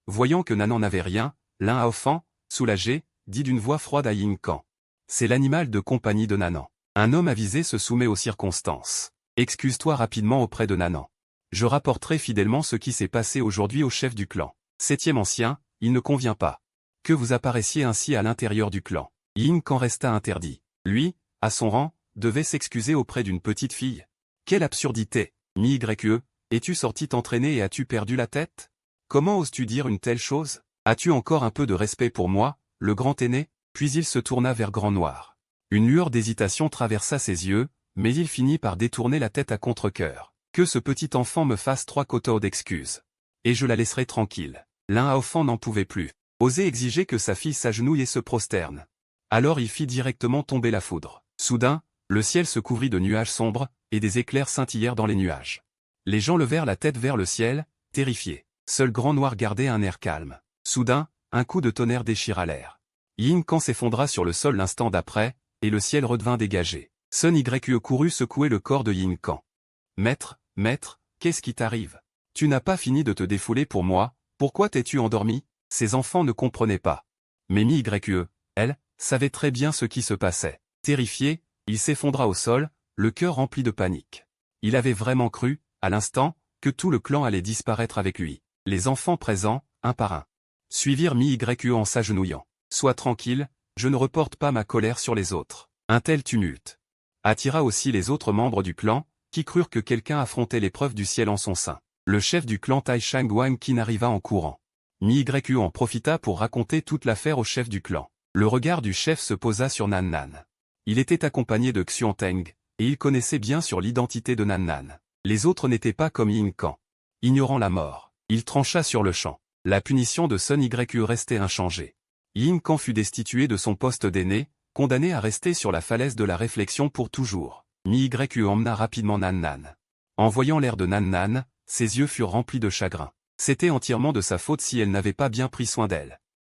Voyant que Nanan n'avait rien, l'un Haofan, soulagé, dit d'une voix froide à Yin Kan. C'est l'animal de compagnie de Nanan. Un homme avisé se soumet aux circonstances. Excuse-toi rapidement auprès de Nanan. Je rapporterai fidèlement ce qui s'est passé aujourd'hui au chef du clan. Septième ancien, il ne convient pas que vous apparaissiez ainsi à l'intérieur du clan. Yin Kan resta interdit. Lui, à son rang, devait s'excuser auprès d'une petite fille. Quelle absurdité! Mi-YE, es-tu sorti t'entraîner et as-tu perdu la tête? Comment oses-tu dire une telle chose? As-tu encore un peu de respect pour moi, le grand aîné? Puis il se tourna vers Grand Noir. Une lueur d'hésitation traversa ses yeux, mais il finit par détourner la tête à contre-cœur. Que ce petit enfant me fasse 3 kotos d'excuses. Et je la laisserai tranquille. L'un Haofan n'en pouvait plus. Oser exiger que sa fille s'agenouille et se prosterne. Alors il fit directement tomber la foudre. Soudain, le ciel se couvrit de nuages sombres, et des éclairs scintillèrent dans les nuages. Les gens levèrent la tête vers le ciel, terrifiés. Seul Grand Noir gardait un air calme. Soudain, un coup de tonnerre déchira l'air. Yin Kan s'effondra sur le sol l'instant d'après, et le ciel redevint dégagé. Sun YE courut secouer le corps de Yin Kan. Maître, qu'est-ce qui t'arrive? Tu n'as pas fini de te défouler pour moi, pourquoi t'es-tu endormi? Ces enfants ne comprenaient pas. Mais Mi-YE, elle, savait très bien ce qui se passait. Terrifié, il s'effondra au sol, le cœur rempli de panique. Il avait vraiment cru, à l'instant, que tout le clan allait disparaître avec lui. Les enfants présents, un par un, suivirent Mi-YE en s'agenouillant. Sois tranquille, je ne reporte pas ma colère sur les autres. Un tel tumulte attira aussi les autres membres du clan, qui crurent que quelqu'un affrontait l'épreuve du ciel en son sein. Le chef du clan Tai Shang Wang Qin arriva en courant. Mi-YE en profita pour raconter toute l'affaire au chef du clan. Le regard du chef se posa sur Nan Nan. Il était accompagné de Xian Teng, et il connaissait bien sur l'identité de Nan Nan. Les autres n'étaient pas comme Yin Kan. Ignorant la mort, il trancha sur le champ. La punition de Sun YE restait inchangée. Yin Kan fut destitué de son poste d'aîné, condamné à rester sur la falaise de la réflexion pour toujours. Mi-YE emmena rapidement Nan Nan. En voyant l'air de Nan Nan, ses yeux furent remplis de chagrin. C'était entièrement de sa faute si elle n'avait pas bien pris soin d'elle.